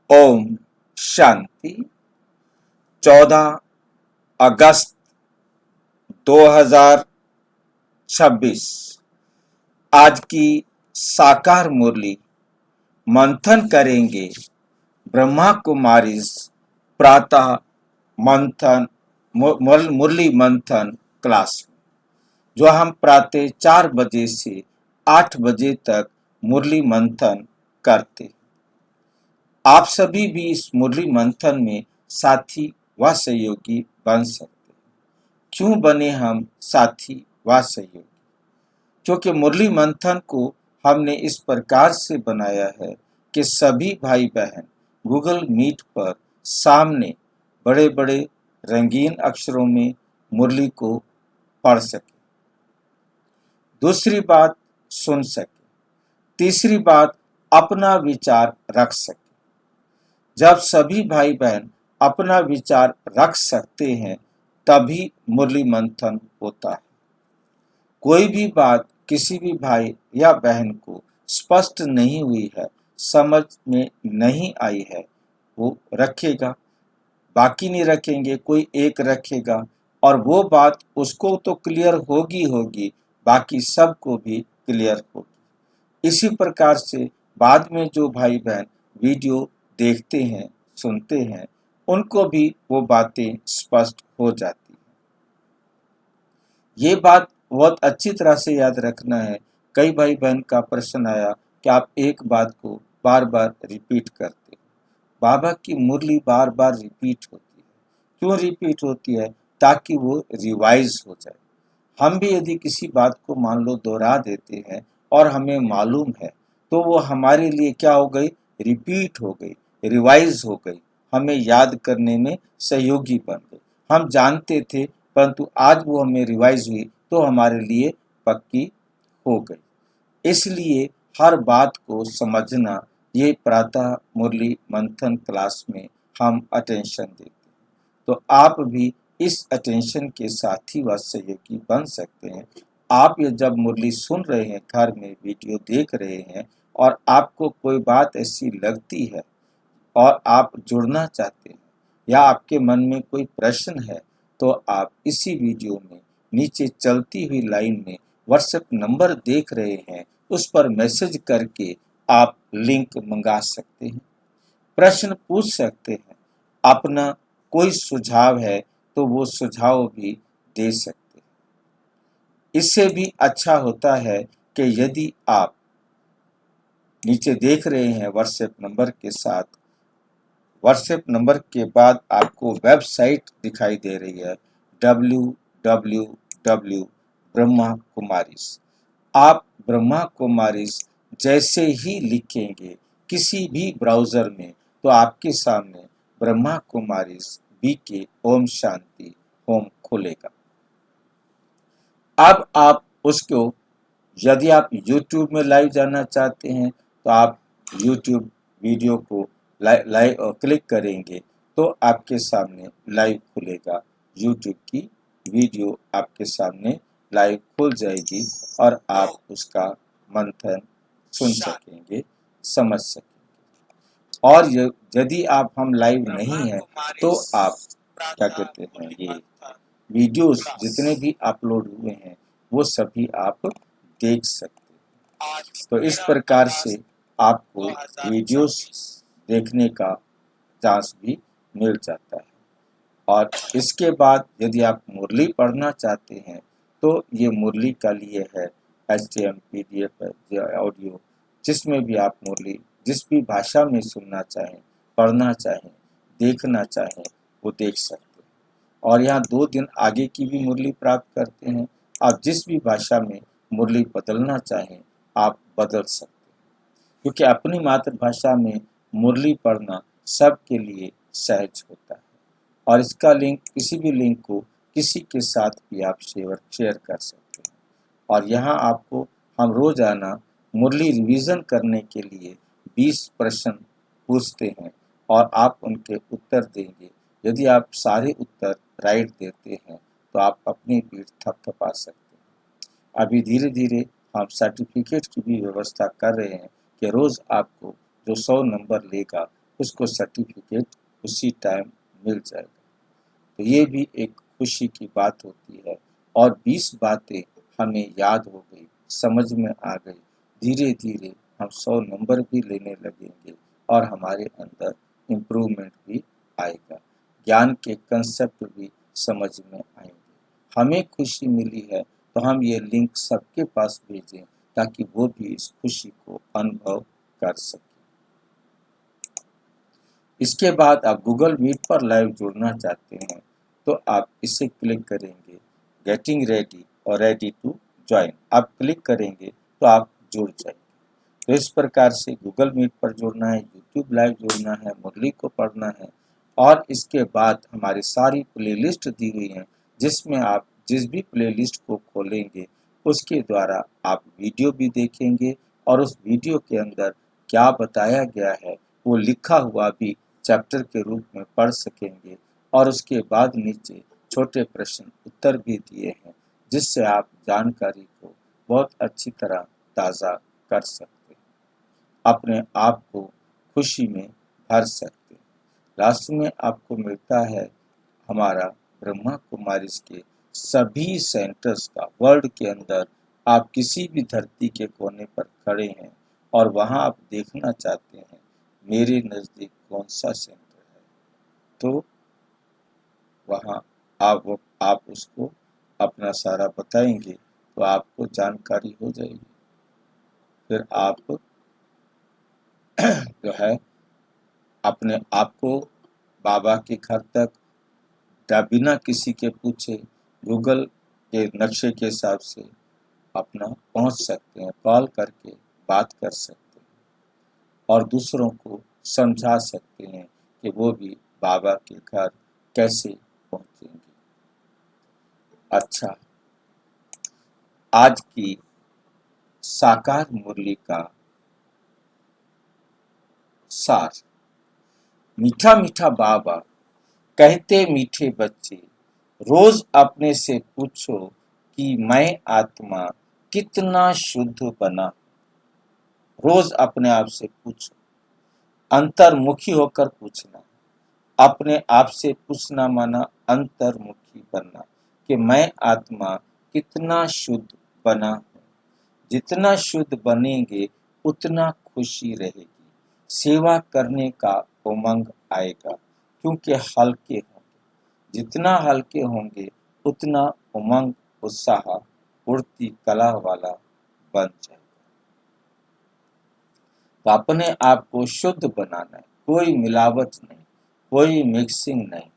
ओम शांति। 14 अगस्त 2026 आज की साकार मुरली मंथन करेंगे। ब्रह्मा कुमारी प्रातः मंथन मुरली मंथन क्लास, जो हम प्रातः 4 बजे से 8 बजे तक मुरली मंथन करते। आप सभी भी इस मुरली मंथन में साथी व सहयोगी बन सकते। क्यों बने हम साथी व सहयोगी? क्योंकि मुरली मंथन को हमने इस प्रकार से बनाया है कि सभी भाई बहन गूगल मीट पर सामने बड़े बड़े रंगीन अक्षरों में मुरली को पढ़ सके। दूसरी बात, सुन सके। तीसरी बात, अपना विचार रख सके। जब सभी भाई बहन अपना विचार रख सकते हैं तभी मुरली मंथन होता है। कोई भी बात किसी भी भाई या बहन को स्पष्ट नहीं हुई है, समझ में नहीं आई है, वो रखेगा, बाकी नहीं रखेंगे, कोई एक रखेगा और वो बात उसको तो क्लियर होगी, बाकी सबको भी क्लियर होगी। इसी प्रकार से बाद में जो भाई बहन वीडियो देखते हैं, सुनते हैं, उनको भी वो बातें स्पष्ट हो जाती हैं। ये बात बहुत अच्छी तरह से याद रखना है। कई भाई बहन का प्रश्न आया कि आप एक बात को बार बार रिपीट करते हो। बाबा की मुरली बार बार रिपीट होती है। क्यों रिपीट होती है? ताकि वो रिवाइज हो जाए। हम भी यदि किसी बात को मान लो दोहरा देते हैं और हमें मालूम है, तो वो हमारे लिए क्या हो गई? रिपीट हो गई, रिवाइज हो गई, हमें याद करने में सहयोगी बन गई। हम जानते थे, परंतु आज वो हमें रिवाइज हुई तो हमारे लिए पक्की हो गई। इसलिए हर बात को समझना, ये प्रातः मुरली मंथन क्लास में हम अटेंशन देते हैं। तो आप भी इस अटेंशन के साथी व सहयोगी बन सकते हैं। आप ये जब मुरली सुन रहे हैं, घर में वीडियो देख रहे हैं और आपको कोई बात ऐसी लगती है और आप जुड़ना चाहते हैं या आपके मन में कोई प्रश्न है, तो आप इसी वीडियो में नीचे चलती हुई लाइन में व्हाट्सएप नंबर देख रहे हैं, उस पर मैसेज करके आप लिंक मंगा सकते हैं, प्रश्न पूछ सकते हैं, अपना कोई सुझाव है तो वो सुझाव भी दे सकते हैं। इससे भी अच्छा होता है कि यदि आप नीचे देख रहे हैं व्हाट्सएप नंबर के साथ, व्हाट्सएप नंबर के बाद आपको वेबसाइट दिखाई दे रही है www ब्रह्मा कुमारीज। आप ब्रह्मा कुमारीज जैसे ही लिखेंगे किसी भी ब्राउजर में, तो आपके सामने ब्रह्मा कुमारीज BK ओम शांति होम खुलेगा। अब आप उसको, यदि आप YouTube में लाइव जाना चाहते हैं तो आप YouTube वीडियो को लाइव क्लिक करेंगे तो आपके सामने लाइव खुलेगा। YouTube की वीडियो आपके सामने लाइव खुल जाएगी और आप उसका मंथन सुन सकेंगे, समझ सकेंगे। और यदि आप हम लाइव नहीं हैं तो आप क्या कहते हैं, ये वीडियोस जितने भी अपलोड हुए हैं वो सभी आप देख सकते हैं। तो इस प्रकार से आपको वीडियोस देखने का चांस भी मिल जाता है। और इसके बाद यदि आप मुरली पढ़ना चाहते हैं तो ये मुरली का लिए है HTML PDF ऑडियो, जिसमें भी आप मुरली जिस भी भाषा में सुनना चाहें, पढ़ना चाहें, देखना चाहें, वो देख सकते हैं। और यहाँ 2 दिन आगे की भी मुरली प्राप्त करते हैं। आप जिस भी भाषा में मुरली बदलना चाहें आप बदल सकते हैं, क्योंकि अपनी मातृभाषा में मुरली पढ़ना सबके लिए सहज होता है। और इसका लिंक, किसी भी लिंक को किसी के साथ भी आप शेयर कर सकते हैं। और यहाँ आपको हम रोजाना मुरली रिवीजन करने के लिए 20 प्रश्न पूछते हैं और आप उनके उत्तर देंगे। यदि आप सारे उत्तर राइट देते हैं तो आप अपनी पीठ थपथपा सकते हैं। अभी धीरे धीरे हम सर्टिफिकेट की भी व्यवस्था कर रहे हैं कि रोज़ आपको जो 100 नंबर लेगा उसको सर्टिफिकेट उसी टाइम मिल जाएगा। तो ये भी एक खुशी की बात होती है। और 20 बातें हमें याद हो गई, समझ में आ गई, धीरे धीरे हम 100 नंबर भी लेने लगेंगे और हमारे अंदर इम्प्रूवमेंट भी आएगा, ज्ञान के कंसेप्ट भी समझ में आएंगे। हमें खुशी मिली है तो हम ये लिंक सबके पास भेजें ताकि वो भी इस खुशी को अनुभव कर सके। इसके बाद आप गूगल मीट पर लाइव जुड़ना चाहते हैं तो आप इसे क्लिक करेंगे, गेटिंग रेडी और रेडी टू ज्वाइन। आप क्लिक करेंगे तो आप जुड़ जाएंगे। तो इस प्रकार से गूगल मीट पर जुड़ना है, यूट्यूब लाइव जुड़ना है, मुरली को पढ़ना है। और इसके बाद हमारी सारी प्लेलिस्ट दी हुई है, जिसमें आप जिस भी प्लेलिस्ट को खोलेंगे उसके द्वारा आप वीडियो भी देखेंगे और उस वीडियो के अंदर क्या बताया गया है वो लिखा हुआ भी चैप्टर के रूप में पढ़ सकेंगे। और उसके बाद नीचे छोटे प्रश्न उत्तर भी दिए हैं, जिससे आप जानकारी को बहुत अच्छी तरह ताज़ा कर सकते हैं, अपने आप को खुशी में भर सकते हैं। लास्ट में आपको मिलता है हमारा ब्रह्मा कुमारीज के सभी सेंटर्स का। वर्ल्ड के अंदर आप किसी भी धरती के कोने पर खड़े हैं और वहां आप देखना चाहते हैं मेरे नज़दीक कौन सा सेंटर है, तो वहां आप उसको अपना सारा बताएंगे तो आपको जानकारी हो जाएगी। फिर आप जो है अपने आप को बाबा के घर तक बिना किसी के पूछे गूगल के नक्शे के हिसाब से अपना पहुंच सकते हैं, कॉल करके बात कर सकते हैं और दूसरों को समझा सकते हैं कि वो भी बाबा के घर कैसे पहुंचेंगे। अच्छा, आज की साकार मुरली का सार। मीठा मीठा बाबा कहते मीठे बच्चे, रोज अपने से पूछो कि मैं आत्मा कितना शुद्ध बना। रोज अपने आप से पूछो, अंतर्मुखी होकर पूछना। अपने आप से पूछना माना अंतर्मुखी बनना कि मैं आत्मा कितना शुद्ध बना हूँ। जितना शुद्ध बनेंगे उतना खुशी रहेगी, सेवा करने का उमंग आएगा, क्योंकि हल्के होंगे। जितना हल्के होंगे उतना उमंग, उत्साह, पूर्ति कला वाला बन जाएगा। तो अपने आप को शुद्ध बनाना है, कोई मिलावट नहीं, कोई मिक्सिंग नहीं।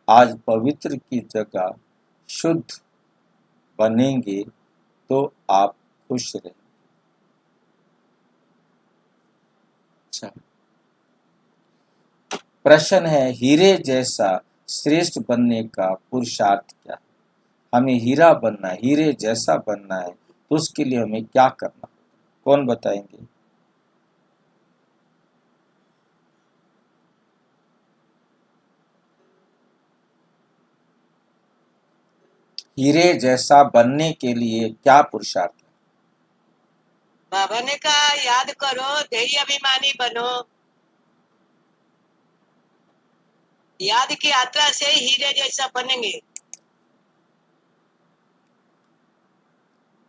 आज पवित्र की जगह शुद्ध बनेंगे तो आप खुश रहेंगे। अच्छा, प्रश्न है, हीरे जैसा श्रेष्ठ बनने का पुरुषार्थ क्या है? हमें हीरा बनना है, हीरे जैसा बनना है, तो उसके लिए हमें क्या करना? कौन बताएंगे? हीरे जैसा बनने के लिए क्या पुरुषार्थ है? बाबा ने कहा याद करो, ध्येय अभिमानी बनो। याद की यात्रा से हीरे जैसा बनेंगे।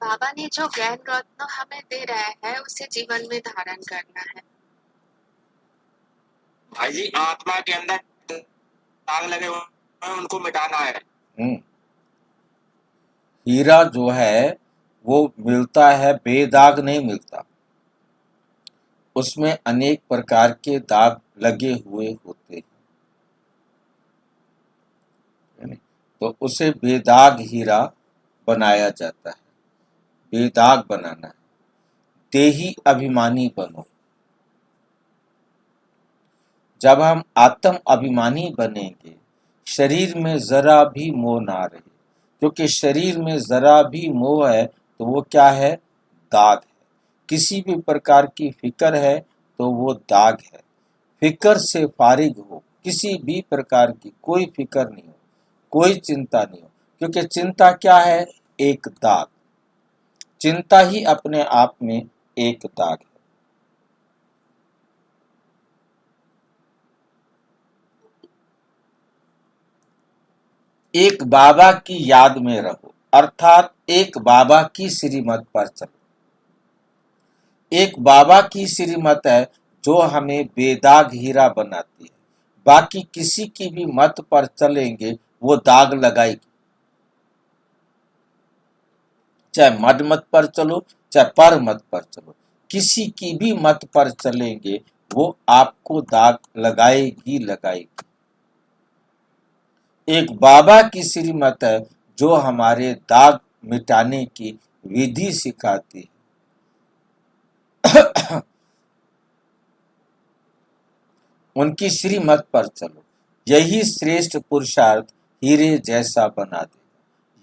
बाबा ने जो ज्ञान रत्न हमें दे रहा है उसे जीवन में धारण करना है। भाई जी, आत्मा के अंदर दाग लगे हुए हैं, उनको मिटाना है। हीरा जो है वो मिलता है, बेदाग नहीं मिलता, उसमें अनेक प्रकार के दाग लगे हुए होते हैं, तो उसे बेदाग हीरा बनाया जाता है। बेदाग बनाना है। देही अभिमानी बनो। जब हम आत्म अभिमानी बनेंगे, शरीर में जरा भी मोह ना रहे, क्योंकि शरीर में जरा भी मोह है तो वो क्या है? दाग है। किसी भी प्रकार की फिक्र है तो वो दाग है। फिक्र से फारिग हो, किसी भी प्रकार की कोई फिक्र नहीं हो, कोई चिंता नहीं हो, क्योंकि चिंता क्या है? एक दाग। चिंता ही अपने आप में एक दाग है। एक बाबा की याद में रहो, अर्थात एक बाबा की श्रीमत पर चलो। एक बाबा की श्रीमत है जो हमें बेदाग हीरा बनाती है। बाकी किसी की भी मत पर चलेंगे वो दाग लगाएगी। चाहे मड मत पर चलो, चाहे पर मत पर चलो, किसी की भी मत पर चलेंगे वो आपको दाग लगाएगी लगाएगी। एक बाबा की श्रीमत है जो हमारे दाग मिटाने की विधि सिखाती है। उनकी श्रीमत पर चलो, यही श्रेष्ठ पुरुषार्थ हीरे जैसा बना दे।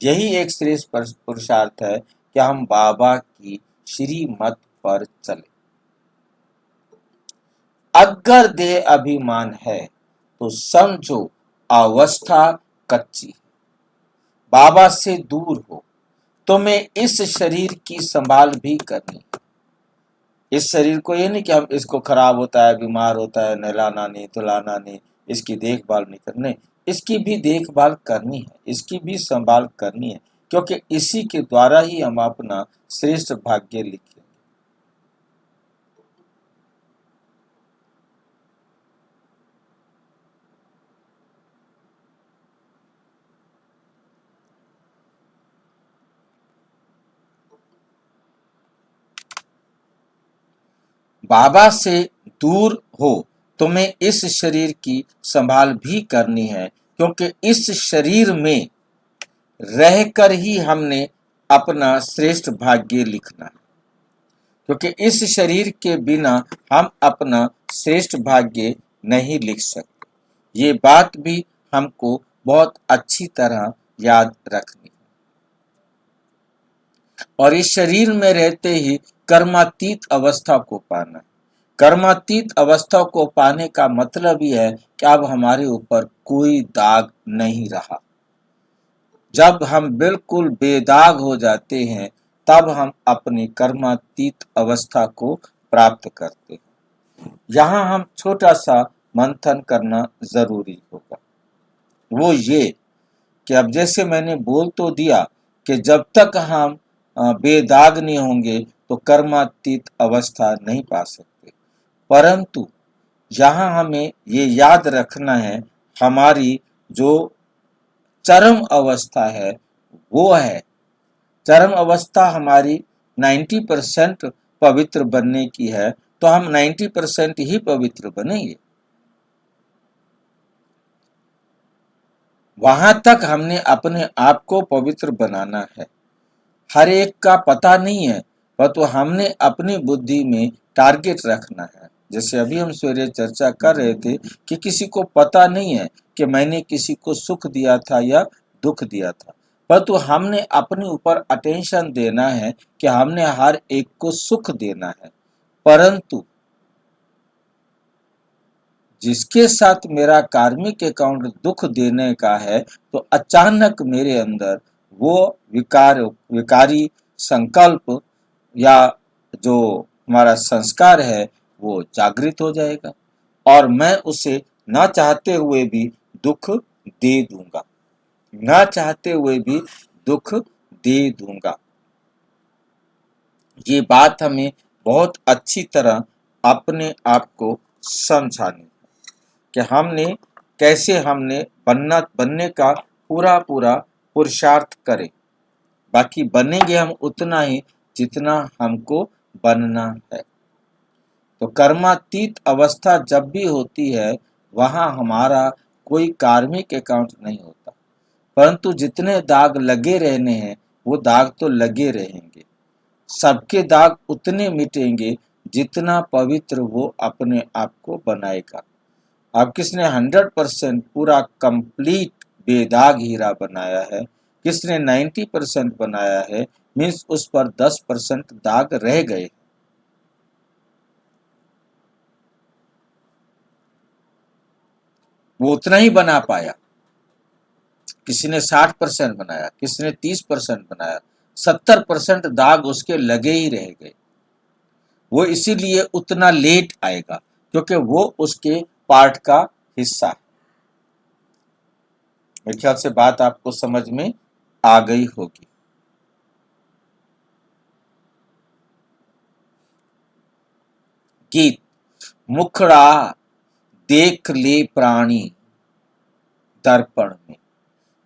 यही एक श्रेष्ठ पुरुषार्थ है कि हम बाबा की श्रीमत पर चले। अगर देह अभिमान है तो समझो अवस्था कच्ची है। बाबा से दूर हो, तुम्हें इस शरीर की संभाल भी करनी है। इस शरीर को ये नहीं कि हम इसको खराब होता है, बीमार होता है, नहलाना नहीं, धुलाना नहीं, इसकी देखभाल नहीं करनी, इसकी भी देखभाल करनी है, इसकी भी संभाल करनी है, क्योंकि इसी के द्वारा ही हम अपना श्रेष्ठ भाग्य लिखेंगे। बाबा से दूर हो, तुम्हें इस शरीर की संभाल भी करनी है, क्योंकि इस शरीर में रहकर ही हमने अपना श्रेष्ठ भाग्य लिखना है। क्योंकि इस शरीर के बिना हम अपना श्रेष्ठ भाग्य नहीं लिख सकते। ये बात भी हमको बहुत अच्छी तरह याद रखनी है। और इस शरीर में रहते ही कर्मातीत अवस्था को पाना है। कर्मातीत अवस्था को पाने का मतलब ही है कि अब हमारे ऊपर कोई दाग नहीं रहा। जब हम बिल्कुल बेदाग हो जाते हैं तब हम अपनी कर्मातीत अवस्था को प्राप्त करते हैं। यहाँ हम छोटा सा मंथन करना जरूरी होगा। वो ये कि अब जैसे मैंने बोल तो दिया कि जब तक हम बेदाग नहीं होंगे तो कर्मातीत अवस्था नहीं पा सकते, परंतु यहाँ हमें ये याद रखना है हमारी जो चरम अवस्था है वो है, चरम अवस्था हमारी 90% पवित्र बनने की है, तो हम 90% ही पवित्र बनेंगे। वहां तक हमने अपने आप को पवित्र बनाना है। हर एक का पता नहीं है, परंतु हमने अपनी बुद्धि में टारगेट रखना है। जैसे अभी हम सवेरे चर्चा कर रहे थे कि किसी को पता नहीं है कि मैंने किसी को सुख दिया था या दुख दिया था, परंतु हमने अपने ऊपर अटेंशन देना है कि हमने हर एक को सुख देना है। परंतु जिसके साथ मेरा कार्मिक अकाउंट दुख देने का है, तो अचानक मेरे अंदर वो विकारी संकल्प या जो हमारा संस्कार है वो जागृत हो जाएगा और मैं उसे ना चाहते हुए भी दुख दे दूंगा, ना चाहते हुए भी दुख दे दूंगा। ये बात हमें बहुत अच्छी तरह अपने आप को समझानी है कि हमने बनने का पूरा पूरा पुरुषार्थ करें। बाकी बनेंगे हम उतना ही जितना हमको बनना है। तो कर्मातीत अवस्था जब भी होती है वहां हमारा कोई कार्मिक अकाउंट नहीं होता, परंतु जितने दाग लगे रहने हैं वो दाग तो लगे रहेंगे। सबके दाग उतने मिटेंगे जितना पवित्र वो अपने आप को बनाएगा। अब किसने 100% पूरा कंप्लीट बेदाग हीरा बनाया है, किसने 90% बनाया है, मीन्स उस पर 10% दाग रह गए। वो उतना ही बना पाया। किसी ने 60% बनाया, किसी ने 30% बनाया, 70% दाग उसके लगे ही रह गए। वो इसीलिए उतना लेट आएगा क्योंकि वो उसके पार्ट का हिस्सा है। मेरे ख्याल से बात आपको समझ में आ गई होगी। गीत। मुखड़ा देख ले प्राणी दर्पण में,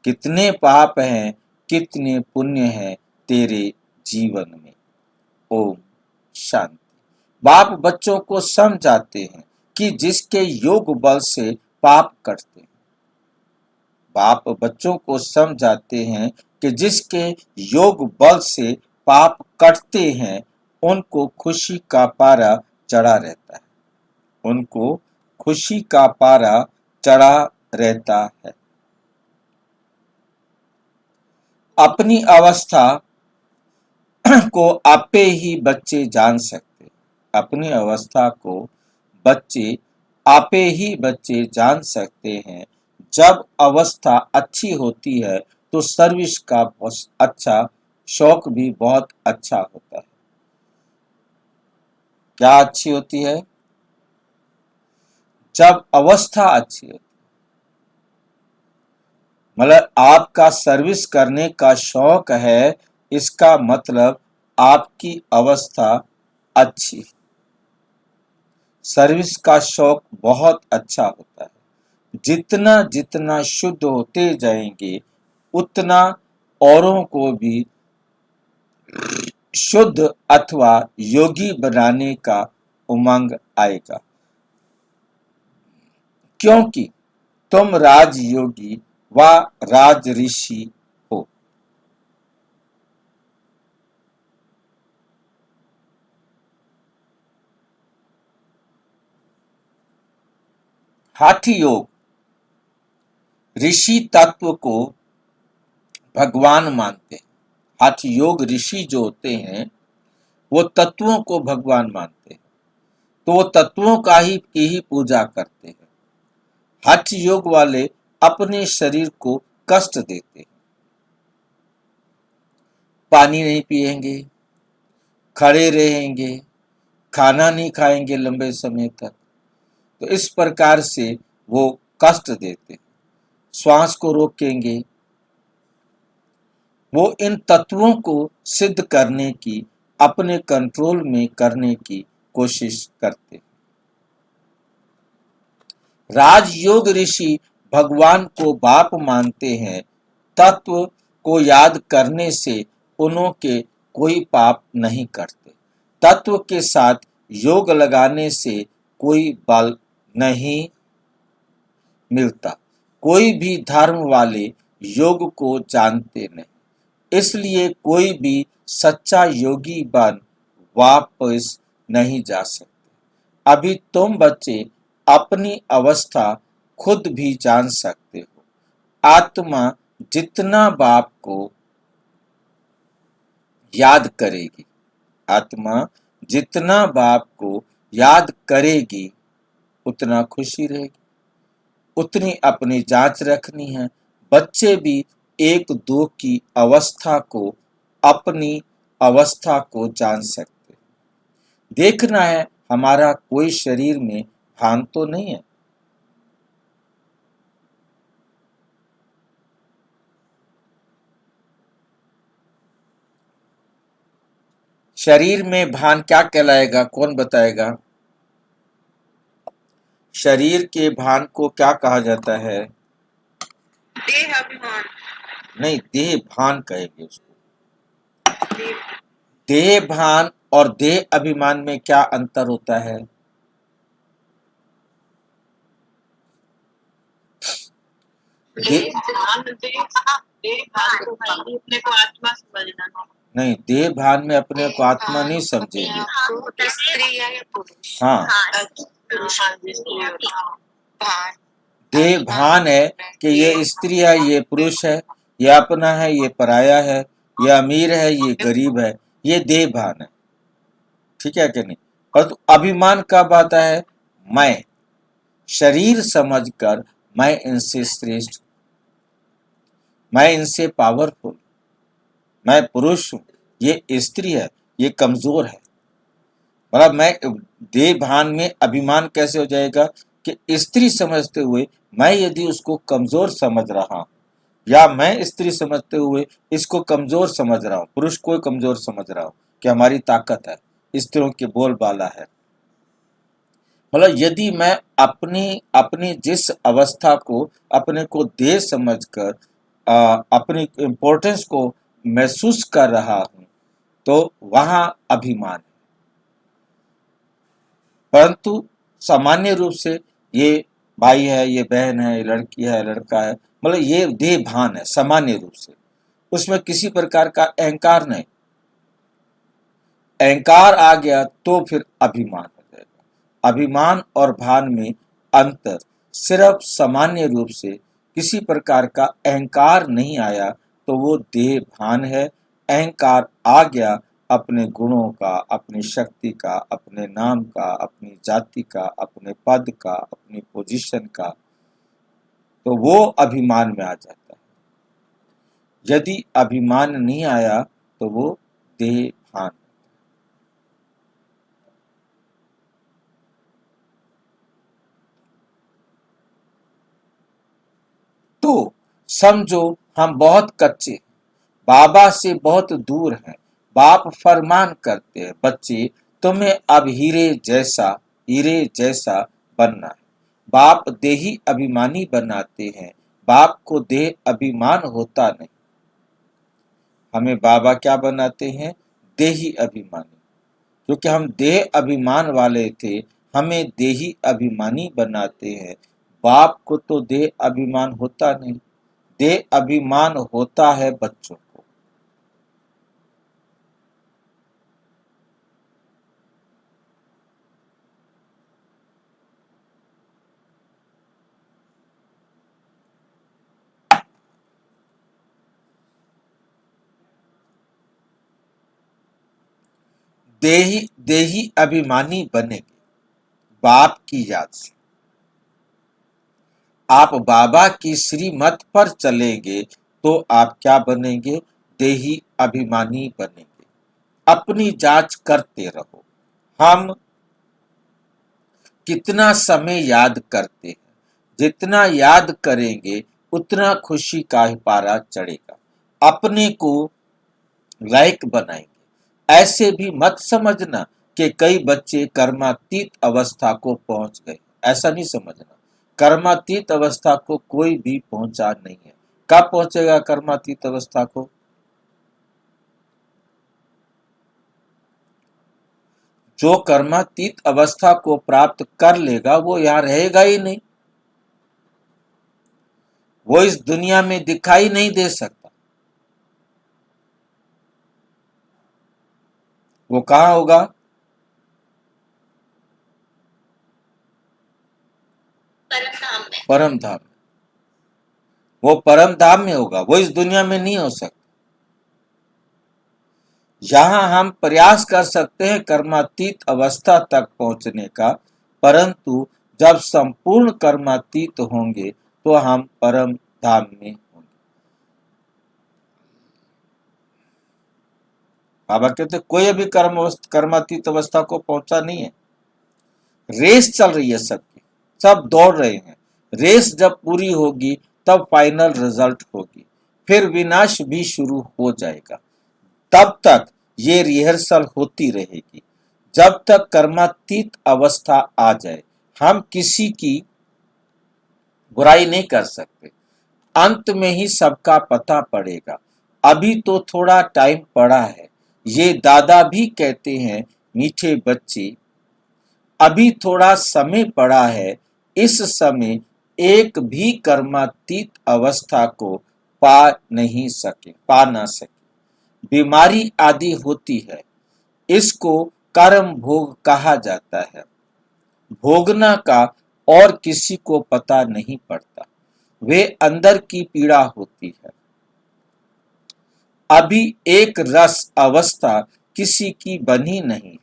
कितने पाप हैं कितने पुण्य हैं तेरे जीवन में। ओम शांति। बाप बच्चों को समझाते हैं कि जिसके योग बल से पाप कटते हैं। बाप बच्चों को समझाते हैं कि जिसके योग बल से पाप कटते हैं उनको खुशी का पारा चढ़ा रहता है, उनको खुशी का पारा चढ़ा रहता है। अपनी अवस्था को आपे ही बच्चे जान सकते, अपनी अवस्था को बच्चे आपे ही बच्चे जान सकते हैं। जब अवस्था अच्छी होती है तो सर्विस का बहुत अच्छा शौक भी बहुत अच्छा होता है। क्या अच्छी होती है? जब अवस्था अच्छी होती है, मतलब आपका सर्विस करने का शौक है, इसका मतलब आपकी अवस्था अच्छी। सर्विस का शौक बहुत अच्छा होता है। जितना जितना शुद्ध होते जाएंगे उतना औरों को भी शुद्ध अथवा योगी बनाने का उमंग आएगा, क्योंकि तुम राजयोगी व राज ऋषि हो। हाठी योग ऋषि तत्व को भगवान मानते हैं। हाठी योग ऋषि जो होते हैं वो तत्वों को भगवान मानते हैं, तो वो तत्वों का की ही पूजा करते हैं। हठ योग वाले अपने शरीर को कष्ट देते हैं, पानी नहीं पिएंगे, खड़े रहेंगे, खाना नहीं खाएंगे लंबे समय तक, तो इस प्रकार से वो कष्ट देते हैं। श्वास को रोकेंगे, वो इन तत्वों को सिद्ध करने की, अपने कंट्रोल में करने की कोशिश करते हैं। राजयोग ऋषि भगवान को बाप मानते हैं। तत्व को याद करने से उनके कोई पाप नहीं करते। तत्व के साथ योग लगाने से कोई बल नहीं मिलता। कोई भी धर्म वाले योग को जानते नहीं, इसलिए कोई भी सच्चा योगी बन वापस नहीं जा सकते। अभी तुम बच्चे अपनी अवस्था खुद भी जान सकते हो। आत्मा जितना बाप को याद करेगी, आत्मा जितना बाप को याद करेगी उतना खुशी रहेगी, उतनी अपनी जांच रखनी है। बच्चे भी एक दो की अवस्था को, अपनी अवस्था को जान सकते। देखना है हमारा कोई शरीर में भान तो नहीं है। शरीर में भान क्या कहलाएगा, कौन बताएगा? शरीर के भान को क्या कहा जाता है? देह अभिमान। नहीं, देह भान कहेंगे उसको। देह देह भान और देह अभिमान में क्या अंतर होता है? देह भान को अपने को आत्मा समझना। नहीं, देह भान में अपने को आत्मा नहीं समझेंगे। स्त्री या पुरुष। हाँ, भान देह भान है कि ये स्त्री है, ये पुरुष है, ये अपना है, ये पराया है, ये अमीर है, ये गरीब है, ये देह भान है। ठीक है कि नहीं? परंतु अभिमान कब आता है? मैं शरीर समझकर मैं इनसे श्रेष्ठ, मैं इनसे पावरफुल, मैं पुरुष हूं, ये स्त्री है, ये कमजोर है। मतलब मैं देह भान में अभिमान कैसे हो जाएगा कि स्त्री समझते हुए मैं यदि उसको कमजोर समझ रहा हूं या मैं स्त्री समझते हुए इसको कमजोर समझ रहा हूं, पुरुष को कमजोर समझ रहा हूं कि हमारी ताकत है, स्त्रियों की बोलबाला है। मतलब यदि मैं अपनी अपनी जिस अवस्था को अपने को देह समझकर अपनी इम्पोर्टेंस को महसूस कर रहा हूं, तो वहां अभिमान है। परंतु सामान्य रूप से ये भाई है, ये बहन है, ये लड़की है, लड़का है, मतलब ये देह भान है सामान्य रूप से, उसमें किसी प्रकार का अहंकार नहीं। अहंकार आ गया तो फिर अभिमान हो जाएगा। अभिमान और भान में अंतर सिर्फ सामान्य रूप से किसी प्रकार का अहंकार नहीं आया तो वो देह भान है। अहंकार आ गया अपने गुणों का, अपनी शक्ति का, अपने नाम का, अपनी जाति का, अपने पद का, अपनी पोजीशन का, तो वो अभिमान में आ जाता है। यदि अभिमान नहीं आया तो वो देह भान। तो समझो हम बहुत कच्चे, बाबा से बहुत दूर हैं। बाप फरमान करते हैं, बच्चे तुम्हें अब हीरे जैसा बनना है। बाप देही अभिमानी बनाते हैं, बाप को देह अभिमान होता नहीं। हमें बाबा क्या बनाते हैं? देही अभिमानी। क्योंकि हम देह अभिमान वाले थे, हमें देही अभिमानी बनाते हैं। बाप को तो देह अभिमान होता नहीं, देह अभिमान होता है बच्चों को। देही अभिमानी बनेंगे बाप की याद से। आप बाबा की श्रीमत पर चलेंगे तो आप क्या बनेंगे? देही अभिमानी बनेंगे। अपनी जांच करते रहो, हम कितना समय याद करते हैं। जितना याद करेंगे उतना खुशी का पारा चढ़ेगा, अपने को लायक बनाएंगे। ऐसे भी मत समझना कि कई बच्चे कर्मातीत अवस्था को पहुंच गए, ऐसा नहीं समझना। कर्मातीत अवस्था को कोई भी पहुंचा नहीं है। कब पहुंचेगा कर्मातीत अवस्था को? जो कर्मातीत अवस्था को प्राप्त कर लेगा वो यहां रहेगा ही नहीं, वो इस दुनिया में दिखाई नहीं दे सकता। वो कहां होगा? परम धाम में। वो परम धाम में होगा, वो इस दुनिया में नहीं हो सकता। यहां हम प्रयास कर सकते हैं कर्मातीत अवस्था तक पहुंचने का, परंतु जब संपूर्ण कर्मातीत होंगे तो हम परम धाम में होंगे। बाबा कहते कोई अभी कर्मातीत अवस्था को पहुंचा नहीं है। रेस चल रही है सबकी, सब दौड़ रहे हैं। रेस जब पूरी होगी तब फाइनल रिजल्ट होगी, फिर विनाश भी शुरू हो जाएगा। तब तक ये रिहर्सल होती रहेगी जब तक कर्मातीत अवस्था आ जाए। हम किसी की बुराई नहीं कर सकते, अंत में ही सबका पता पड़ेगा। अभी तो थोड़ा टाइम पड़ा है। ये दादा भी कहते हैं, मीठे बच्चे अभी थोड़ा समय पड़ा है। इस समय एक भी कर्मातीत अवस्था को पा ना सके। बीमारी आदि होती है, इसको कर्म भोग कहा जाता है। भोगना का और किसी को पता नहीं पड़ता, वे अंदर की पीड़ा होती है। अभी एक रस अवस्था किसी की बनी नहीं।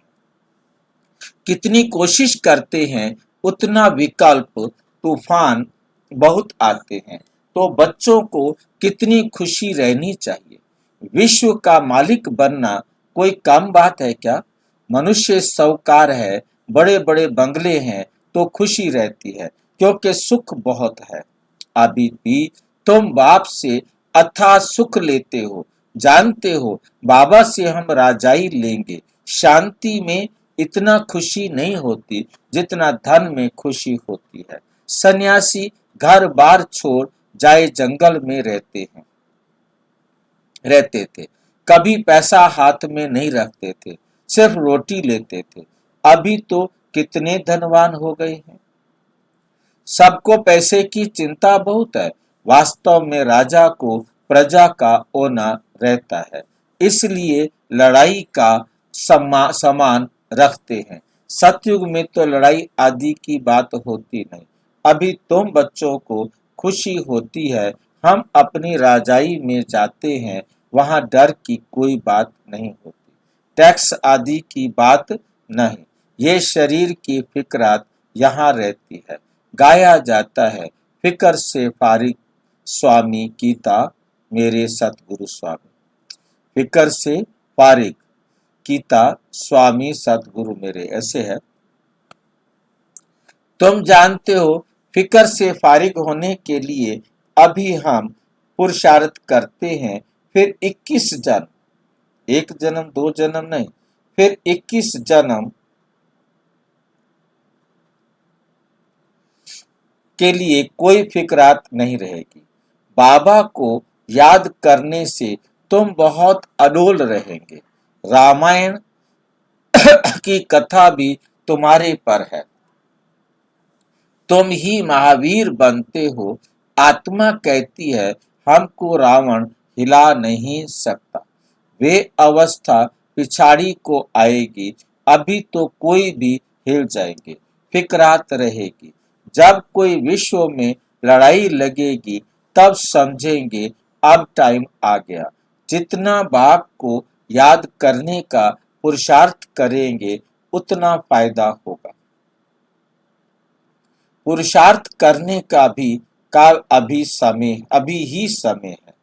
कितनी कोशिश करते हैं उतना विकल्प तूफान बहुत आते हैं। तो बच्चों को कितनी खुशी रहनी चाहिए। विश्व का मालिक बनना कोई कम बात है क्या? मनुष्य साहूकार है, बड़े बड़े बंगले हैं तो खुशी रहती है क्योंकि सुख बहुत है। अभी भी तुम बाप से अथाह सुख लेते हो, जानते हो बाबा से हम राजाई लेंगे। शांति में इतना खुशी नहीं होती जितना धन में खुशी होती है। सन्यासी घर बार छोड़ जाए जंगल में रहते थे। कभी पैसा हाथ में नहीं रखते थे, सिर्फ रोटी लेते थे। अभी तो कितने धनवान हो गए हैं। सबको पैसे की चिंता बहुत है। वास्तव में राजा को प्रजा का होना रहता है, इसलिए लड़ाई का समान रखते हैं। सतयुग में तो लड़ाई आदि की बात होती नहीं। अभी तुम बच्चों को खुशी होती है, हम अपनी राजाई में जाते हैं, वहां डर की कोई बात नहीं होती, टैक्स आदि की बात नहीं। ये शरीर की फिक्रात यहाँ रहती है। गाया जाता है, फिक्र से फारिग स्वामी कीता मेरे सतगुरु स्वामी। फिक्र से फारिग कीता स्वामी सतगुरु मेरे, ऐसे है। तुम जानते हो फिक्र से फारिग होने के लिए अभी हम पुरुषार्थ करते हैं। फिर 21 जन्म, एक जन्म दो जन्म नहीं, फिर 21 जन्म के लिए कोई फिक्रात नहीं रहेगी। बाबा को याद करने से तुम बहुत अडोल रहेंगे। रामायण की कथा भी तुम्हारे पर है। तुम ही महावीर बनते हो। आत्मा कहती है हमको रावण हिला नहीं सकता। वे अवस्था पिछाड़ी को आएगी, अभी तो कोई भी हिल जाएंगे। फिक्रात रहेगी। जब कोई विश्व में लड़ाई लगेगी तब समझेंगे अब टाइम आ गया। जितना बाप को याद करने का पुरुषार्थ करेंगे उतना फायदा होगा। पुरुषार्थ करने का अभी ही समय है,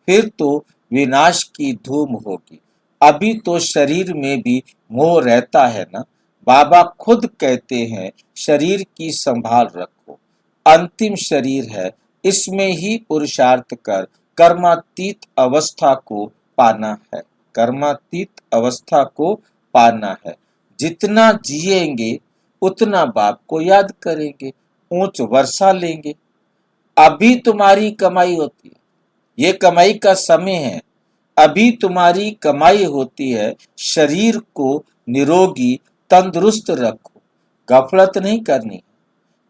फिर तो विनाश की धूम होगी। अभी तो शरीर में भी मोह रहता है ना। बाबा खुद कहते हैं शरीर की संभाल रखो, अंतिम शरीर है, इसमें ही पुरुषार्थ कर कर्मातीत अवस्था को पाना है। कर्मातीत अवस्था को पाना है। जितना जिएंगे उतना बाप को याद करेंगे, ऊंच वर्षा लेंगे। अभी तुम्हारी कमाई होती है, ये कमाई का समय है। अभी तुम्हारी कमाई होती है। शरीर को निरोगी तंदुरुस्त रखो, गफलत नहीं करनी।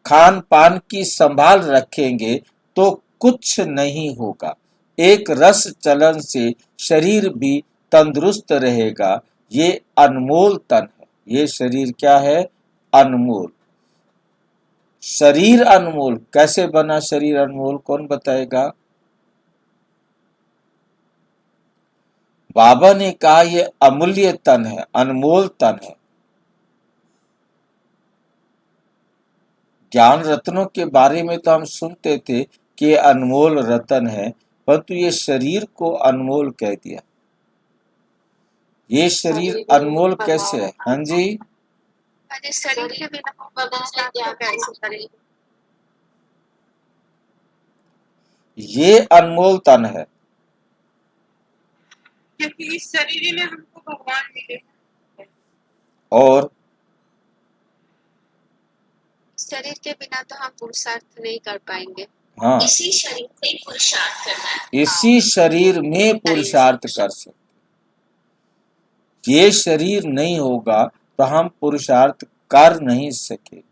खान पान की संभाल रखेंगे तो कुछ नहीं होगा। एक रस चलन से शरीर भी तंदुरुस्त रहेगा। ये अनमोल तन है। ये शरीर क्या है? अनमोल। शरीर अनमोल कैसे बना? शरीर अनमोल कौन बताएगा? बाबा ने कहा ये अमूल्य तन है, अनमोल तन है। ज्ञान रत्नों के बारे में तो हम सुनते थे कि ये अनमोल रतन है, परंतु ये शरीर को अनमोल कह दिया। ये शरीर अनमोल कैसे है? हाँ जी, अरे शरीर के बिना पुरुषार्थ तो कैसे करें? ये अनमोल तन है। क्योंकि इस शरीर में हमको भगवान मिले। और शरीर के बिना तो हम पुरुषार्थ नहीं कर पाएंगे। हाँ, इसी शरीर से पुरुषार्थ करना है। इसी शरीर में पुरुषार्थ कर सकते। ये शरीर नहीं होगा तो हम पुरुषार्थ कर नहीं सकेंगे।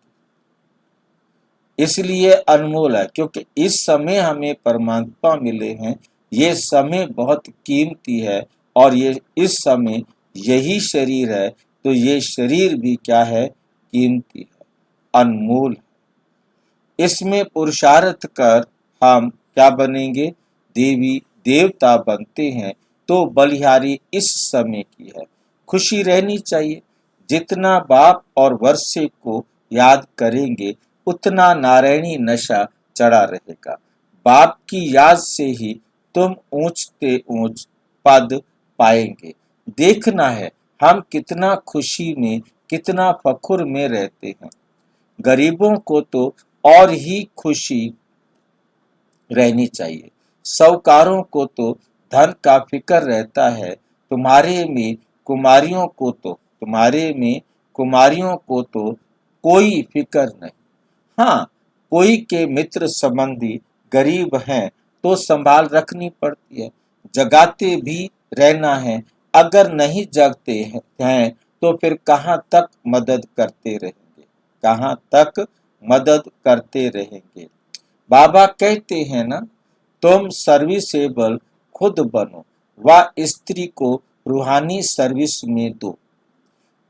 इसलिए अनमोल है, क्योंकि इस समय हमें परमात्मा मिले हैं। ये समय बहुत कीमती है और ये इस समय यही शरीर है, तो ये शरीर भी क्या है? कीमती है, अनमोल है। इसमें पुरुषार्थ कर हम क्या बनेंगे? देवी देवता बनते हैं। तो बलिहारी इस समय की है। खुशी रहनी चाहिए। जितना बाप और वर्षे को याद करेंगे उतना नारायणी नशा चढ़ा रहेगा। बाप की याद से ही तुम ऊंचते ऊंच पद पाएंगे। देखना है हम कितना खुशी में, कितना फखुर में रहते हैं। गरीबों को तो और ही खुशी रहनी चाहिए। साहूकारों को तो धन का फिक्र रहता है, तुम्हारे में कुमारियों को तो कोई फिक्र नहीं। हाँ, कोई के मित्र संबंधी गरीब हैं तो संभाल रखनी पड़ती है, जगाते भी रहना है। अगर नहीं हैं तो फिर कहाँ तक मदद करते रहेंगे। बाबा कहते हैं ना, तुम सर्विसेबल खुद बनो व स्त्री को रूहानी सर्विस में दो।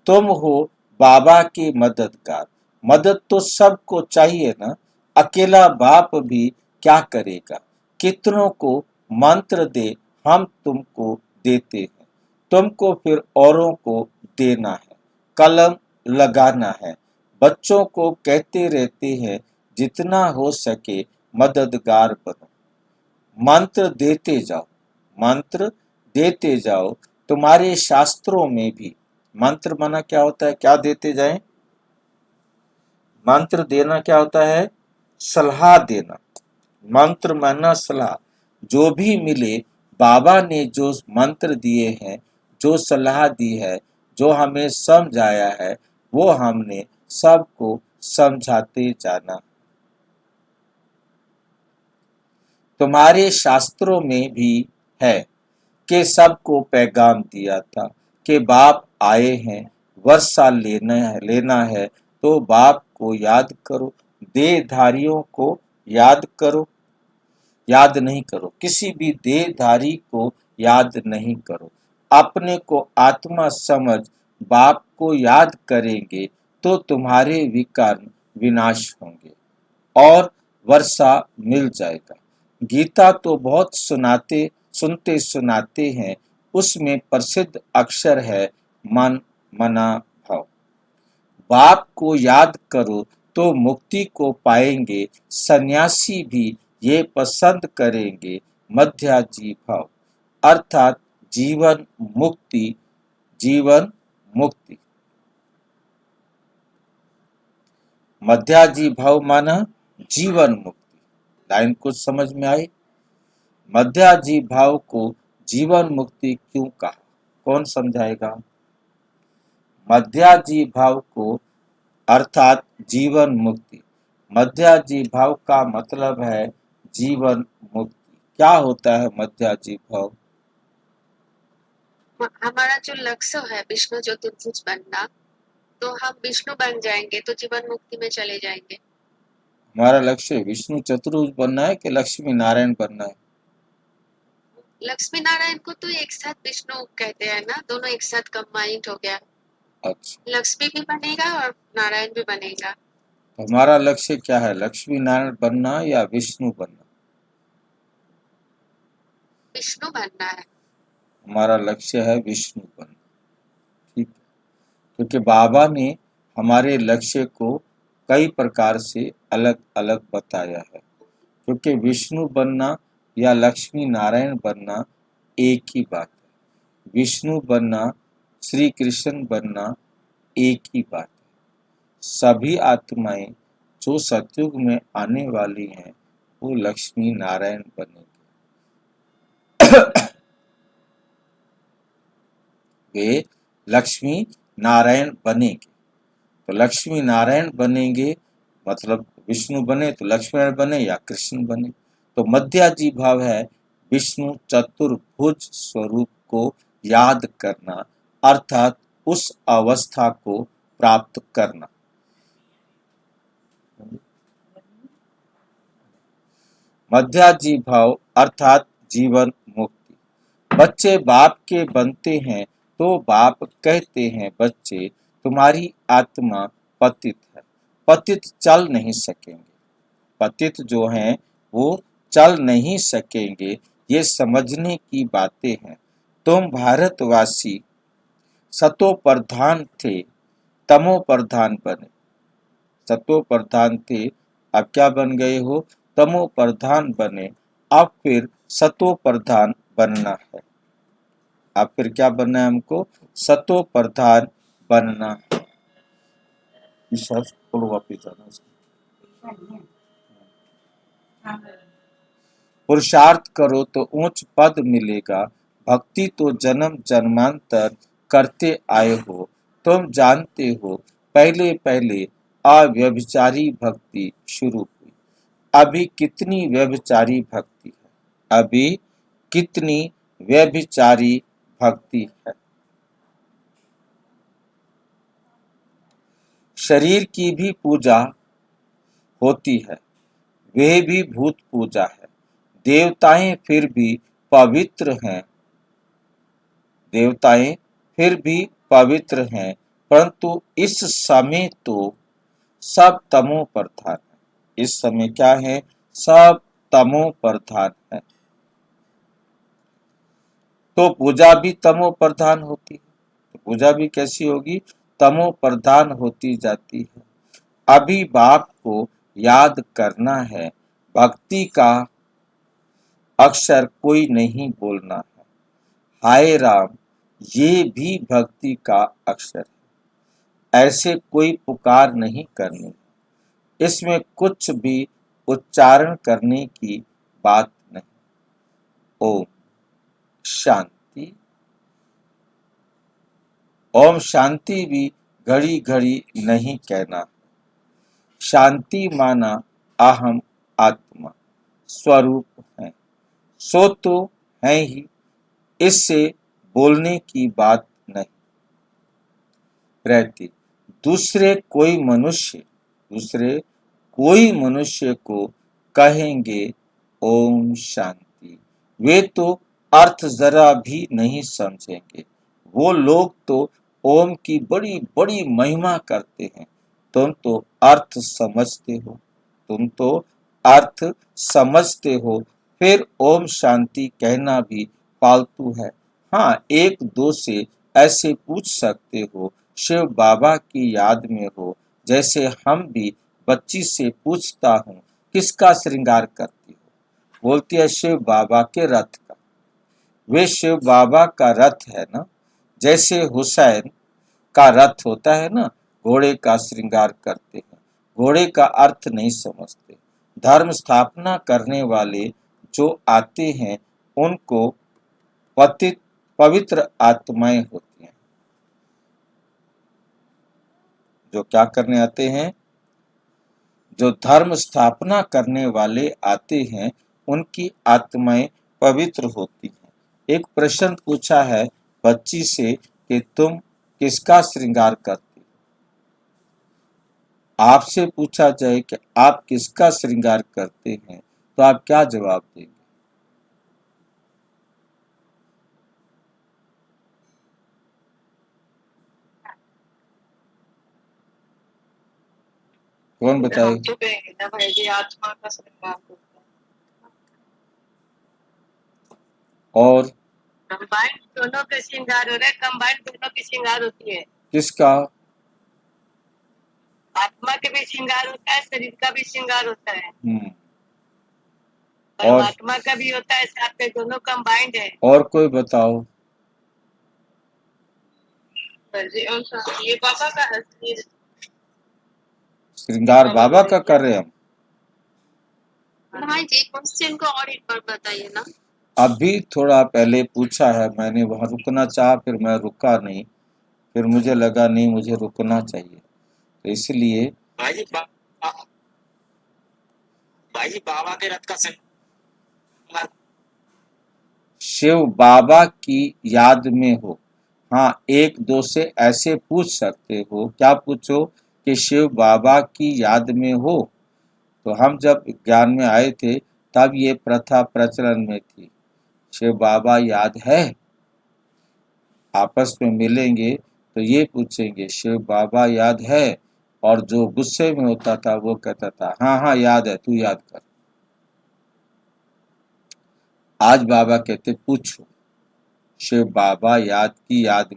तुम हो बाबा के मददगार। मदद तो सबको चाहिए ना, अकेला बाप भी क्या करेगा। कितनों को मंत्र दे, हम तुमको देते हैं, तुमको फिर औरों को देना है, कलम लगाना है। बच्चों को कहते रहते हैं, जितना हो सके मददगार बनो। मंत्र देते जाओ। तुम्हारे शास्त्रों में भी मंत्र माना क्या होता है, क्या देते जाएं? मंत्र देना क्या होता है? सलाह देना। मंत्र माना सलाह। जो भी मिले, बाबा ने जो मंत्र दिए हैं, जो सलाह दी है, जो हमें समझाया है, वो हमने सबको समझाते जाना। तुम्हारे शास्त्रों में भी है कि सबको पैगाम दिया था कि बाप आए हैं, वर्षा लेना है तो बाप को याद करो, देहधारियों को याद नहीं करो, किसी भी देहधारी को याद नहीं करो। अपने को आत्मा समझ बाप को याद करेंगे तो तुम्हारे विकर्म विनाश होंगे और वर्षा मिल जाएगा। गीता तो बहुत सुनाते हैं, उसमें प्रसिद्ध अक्षर है मन मना भव। बाप को याद करो तो मुक्ति को पाएंगे। सन्यासी भी ये पसंद करेंगे, मध्याजी भाव अर्थात जीवन मुक्ति। मध्याजी भाव माना जीवन मुक्ति। लाइन कुछ समझ में आई? मध्याजी भाव को जीवन मुक्ति क्यों कहा, कौन समझाएगा? मध्याजी भाव को अर्थात जीवन मुक्ति। मध्याजी भाव का मतलब है जीवन मुक्ति। क्या होता है मध्याजी भाव? हमारा जो लक्ष्य है विष्णु चतुर्भुज बनना, तो हम विष्णु बन जाएंगे तो जीवन मुक्ति में चले जाएंगे। हमारा लक्ष्य विष्णु चतुर्भुज बनना है कि लक्ष्मी नारायण बनना है? लक्ष्मी नारायण को तो एक साथ विष्णु कहते हैं ना, दोनों एक साथ कंबाइंड हो गया। अच्छा, लक्ष्मी भी बनेगा और नारायण भी बनेगा। तो हमारा लक्ष्य क्या है, लक्ष्मी नारायण बनना या विष्णु बनना? विष्णु बनना है। हमारा लक्ष्य है विष्णु बनना। ठीक है, क्योंकि बाबा ने हमारे लक्ष्य को कई प्रकार से अलग अलग बताया है। क्योंकि विष्णु बनना या लक्ष्मी नारायण बनना एक ही बात है। विष्णु बनना, श्री कृष्ण बनना एक ही बात है। सभी आत्माएं जो सतयुग में आने वाली हैं, वो लक्ष्मी नारायण बनेंगे। वे लक्ष्मी नारायण बनेंगे। तो लक्ष्मी नारायण बनेंगे मतलब विष्णु बने तो लक्ष्मी नारायण बने या कृष्ण बने। तो मध्याजी भाव है विष्णु चतुर्भुज स्वरूप को याद करना, अर्थात उस अवस्था को प्राप्त करना। मध्याजी भाव अर्थात जीवन मुक्ति। बच्चे बाप के बनते हैं तो बाप कहते हैं, बच्चे तुम्हारी आत्मा पतित है, पतित चल नहीं सकेंगे। पतित जो हैं वो चल नहीं सकेंगे, ये समझने की बातें हैं। तुम भारतवासी सतो प्रधान थे, तमो प्रधान बने। सतो प्रधान थे, अब क्या बन गए हो? तमो प्रधान बने। अब फिर सतो प्रधान बनना है। अब फिर क्या बनना है हमको? सतो प्रधान बनना है। वापिस जाना। पुरुषार्थ करो तो ऊंच पद मिलेगा, भक्ति तो जन्म जन्मांतर करते आए हो। तुम जानते हो पहले पहले अव्यभिचारी भक्ति शुरू हुई, अभी कितनी व्यभिचारी भक्ति है, अभी कितनी व्यभिचारी भक्ति है। शरीर की भी पूजा होती है, वे भी भूत पूजा है। देवताएं फिर भी पवित्र हैं, देवताएं फिर भी पवित्र हैं, परंतु इस समय तो सब तमो प्रधान है। इस समय क्या है? सब तमो प्रधान है। तो पूजा भी तमो प्रधान होती है। तो पूजा भी कैसी होगी? तमो प्रधान होती जाती है। अभी बाप को याद करना है, भक्ति का अक्षर कोई नहीं बोलना है। हाय राम, ये भी भक्ति का अक्षर है। ऐसे कोई पुकार नहीं करनी, इसमें कुछ भी उच्चारण करने की बात नहीं। ओम शांति। ओम शांति भी घड़ी घड़ी नहीं कहना। शांति माना अहम आत्मा स्वरूप है, सो तो है ही, इससे बोलने की बात नहीं रहती। दूसरे कोई मनुष्य को कहेंगे ओम शांति, वे तो अर्थ जरा भी नहीं समझेंगे। वो लोग तो ओम की बड़ी बड़ी महिमा करते हैं। तुम तो अर्थ समझते हो, फिर ओम शांति कहना भी फालतू है। हाँ, एक दो से ऐसे पूछ सकते हो, शिव बाबा की याद में हो, जैसे हम भी बच्ची से पूछता हूँ किसका श्रृंगार करती हो, बोलती है शिव बाबा के रथ का। वे शिव बाबा का रथ है ना, जैसे हुसैन का रथ होता है ना, घोड़े का श्रृंगार करते हैं। घोड़े का अर्थ नहीं समझते। धर्म स्थापना करने वाले जो आते हैं उनको पवित्र आत्माएं होती हैं। जो क्या करने आते हैं? जो धर्म स्थापना करने वाले आते हैं उनकी आत्माएं पवित्र होती हैं। एक प्रश्न पूछा है बच्ची से कि तुम किसका श्रृंगार करती हो? आपसे पूछा जाए कि आप किसका श्रृंगार करते हैं, तो आप क्या जवाब देंगे? कौन बताए? हम तो कहेंगे ना भाई जी, आत्मा का श्रृंगार होता है। और कंबाइंड दोनों का श्रृंगार हो रहा है, कंबाइंड दोनों की श्रृंगार होती है। किसका? आत्मा के भी श्रृंगार होता है, शरीर का भी श्रृंगार होता है, और परमात्मा का भी होता है, साथ में दोनों कंबाइंड है। और कोई बताओ? ये बाबा का है श्रृंगार बाबा का कर रहे हम। भाई जी क्वेश्चन को और एक बार बताइए ना। अभी थोड़ा पहले पूछा है मैंने, वहां रुकना चाहा, फिर मैं रुका नहीं, फिर मुझे लगा नहीं मुझे रुकना चाहिए, तो इसलिए भाई जी बाबा के रथ का श्रृंगार शिव बाबा की याद में हो। हाँ, एक दो से ऐसे पूछ सकते हो। क्या पूछो? कि शिव बाबा की याद में हो। तो हम जब ज्ञान में आए थे तब ये प्रथा प्रचलन में थी। शिव बाबा याद है? आपस में मिलेंगे तो ये पूछेंगे शिव बाबा याद है, और जो गुस्से में होता था वो कहता था हाँ हाँ याद है, तू याद कर। आज बाबा कहते पूछो शिव बाबा याद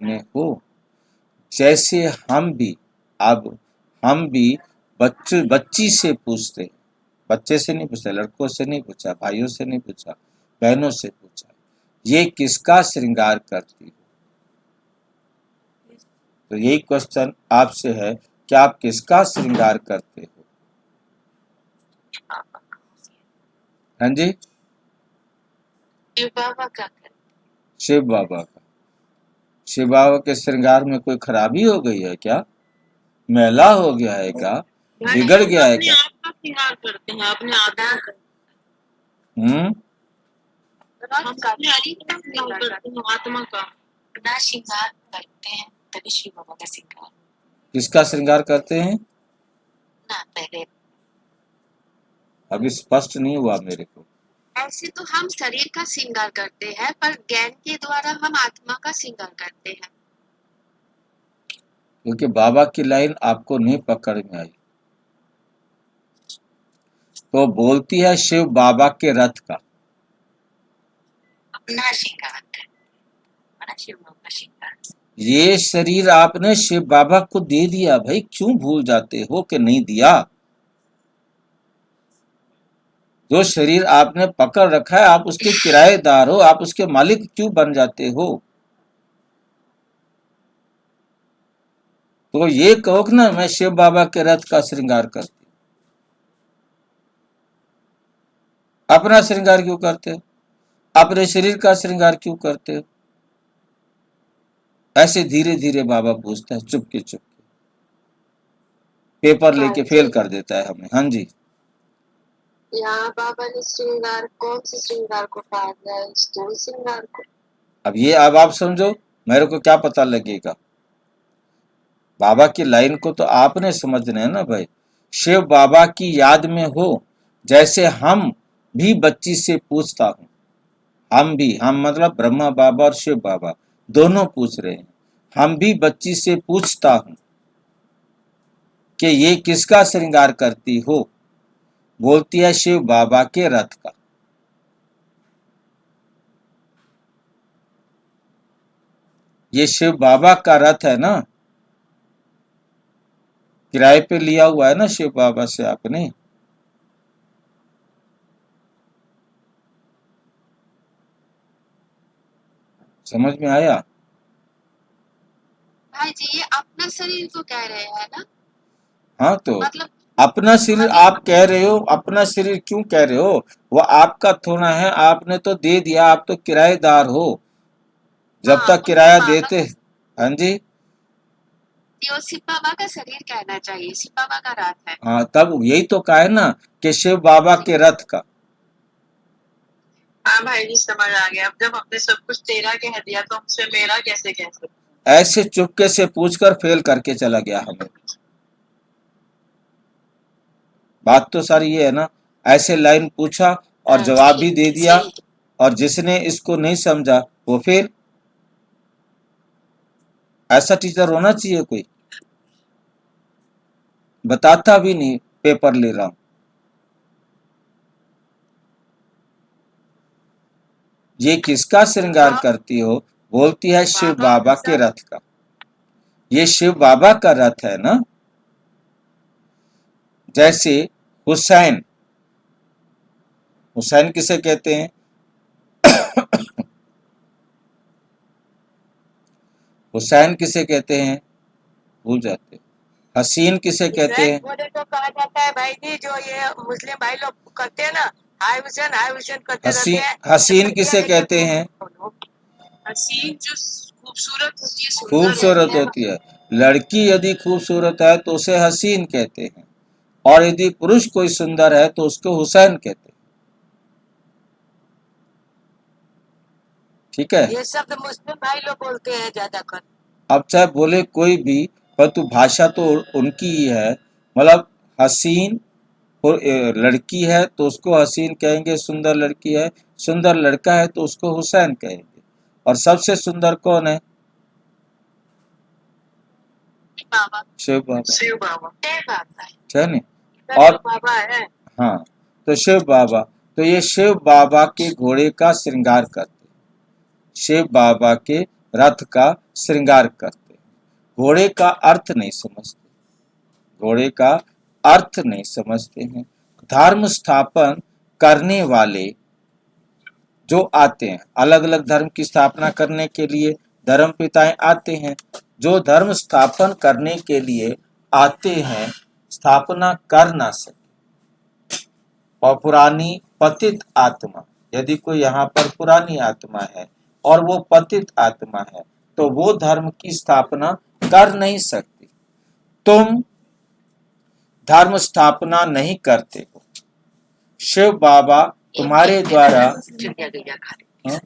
में हो। जैसे हम भी बच्ची से पूछते, बच्चे से नहीं पूछा, लड़कों से नहीं पूछा, भाइयों से नहीं पूछा, बहनों से पूछा, ये किसका श्रृंगार करती हो? तो यही क्वेश्चन आपसे है कि आप किसका श्रृंगार करते हो? हाँ जी, शिव बाबा का करते शिव बाबा का। शिव बाबा के श्रृंगार में कोई खराबी हो गई है क्या? मैला हो गया है क्या? बिगड़ गया है अपने क्या? आप का श्रृंगार करते हैं, अपने आत्मा का। हम्म हम अपने आत्मा का श्रृंगार करते हैं, आत्मा का। अपना श्रृंगार करते हैं, तभी शिव बाबा का श्रृंगार किसका श्रृंगार करते हैं? ना पहले। अभी स्पष्ट नहीं हुआ मेरे को। ऐसे तो हम शरीर का श्रृंगार करते हैं, पर ज्ञान के द्वारा हम आत्मा का श्रृंगार करते हैं। क्योंकि बाबा की लाइन आपको नहीं पकड़ में आई, तो बोलती है शिव बाबा के रथ का। अपना श्रृंगार करते हैं, अपना शिव बाबा का श्रृंगार। ये शरीर आपने शिव बाबा को दे दिया भाई, क्यों भूल जाते हो कि नहीं दिया? जो शरीर आपने पकड़ रखा है, आप उसके किराएदार हो, आप उसके मालिक क्यों बन जाते हो? तो ये कहो कि ना मैं शिव बाबा के रथ का श्रृंगार करती। अपना श्रृंगार क्यों करते हो? अपने शरीर का श्रृंगार क्यों करते हो? ऐसे धीरे धीरे बाबा पूछता है, चुपके चुपके पेपर लेके फेल कर देता है हमें। हाँ जी, यहाँ बाबा ने श्रृंगार कौन से श्रृंगार को कहा गया है? स्थूल श्रृंगार को। अब आप समझो, मेरे को क्या पता लगेगा? बाबा की लाइन को तो आपने समझना है ना भाई। शिव बाबा की याद में हो, जैसे हम भी बच्ची से पूछता हूं। हम मतलब ब्रह्मा बाबा और शिव बाबा दोनों पूछ रहे हैं। हम भी बच्ची से पूछता हूं कि ये किसका श्रृंगार करती हो? बोलती है शिव बाबा के रथ का। ये शिव बाबा का रथ है ना, किराए पे लिया हुआ है ना शिव बाबा से आपने। समझ में आया? भाई जी, ये अपना शरीर को कह रहे हैं ना? हाँ, तो मतलब अपना शरीर आप कह रहे हो, अपना शरीर क्यों कह रहे हो? वो आपका थोड़ा है, आपने तो दे दिया, आप तो किराएदार हो। जब हाँ, तक किराया देते। हाँ जी, ये शिव बाबा का शरीर कहना चाहिए, शिव बाबा का रात है। हाँ, तब यही तो कहा है ना कि शिव बाबा के रथ का। हाँ भाई जी, समझ आ गया। अब जब हमने सब कुछ तेरा कह दिया तो हमसे मेरा कैसे कह सकते? ऐसे चुपके से पूछकर फेल करके चला गया हमें। बात तो सारी ये है ना, ऐसे लाइन पूछा और जवाब भी दे दिया, और जिसने इसको नहीं समझा वो फेल। ऐसा टीचर होना चाहिए कोई, बताता भी नहीं, पेपर ले रहा हूं। ये किसका श्रृंगार करती हो? बोलती है शिव बाबा के रथ का। ये शिव बाबा का रथ है ना। जैसे हुसैन, हुसैन किसे कहते हैं? हुसैन किसे कहते हैं? भूल जाते। हसीन किसे कहते हैं? मुझे तो कहा जाता है भाई जी, जो ये मुस्लिम भाई लोग करते हैं ना, हाय हुसैन करते रहते हैं। हसीन किसे कहते हैं? हसीन जो खूबसूरत होती है, सुंदर खूबसूरत होती है। लड़की यदि खूबसूरत है तो उसे हसीन कहते हैं, और यदि पुरुष कोई सुंदर है तो उसको हुसैन कहते हैं। ठीक है, ये शब्द मुस्लिम भाई लोग बोलते हैं ज्यादातर। अब चाहे बोले कोई भी, परंतु भाषा तो उनकी ही है। मतलब हसीन लड़की है तो उसको हसीन कहेंगे, सुंदर लड़की है, सुंदर लड़का है तो उसको हुसैन कहेंगे। और सबसे सुंदर कौन है? बाबा, शिव बाबा, शिव बाबा है नहीं? और बाबा है। हाँ, तो शिव बाबा, तो ये शिव बाबा के घोड़े का श्रृंगार करते, शिव बाबा के रथ का श्रृंगार करते। घोड़े का अर्थ नहीं समझते, घोड़े का अर्थ नहीं समझते हैं। धर्म स्थापन करने वाले जो आते हैं, अलग अलग धर्म की स्थापना करने के लिए धर्म पिताएं आते हैं। जो धर्म स्थापन करने के लिए आते हैं, स्थापना कर ना सके, और पुरानी पतित आत्मा यदि कोई यहाँ पर पुरानी आत्मा है और वो पतित आत्मा है तो वो धर्म की स्थापना कर नहीं सकती। तुम धर्म स्थापना नहीं करते हो। शिव बाबा तुम्हारे द्वारा हाँ?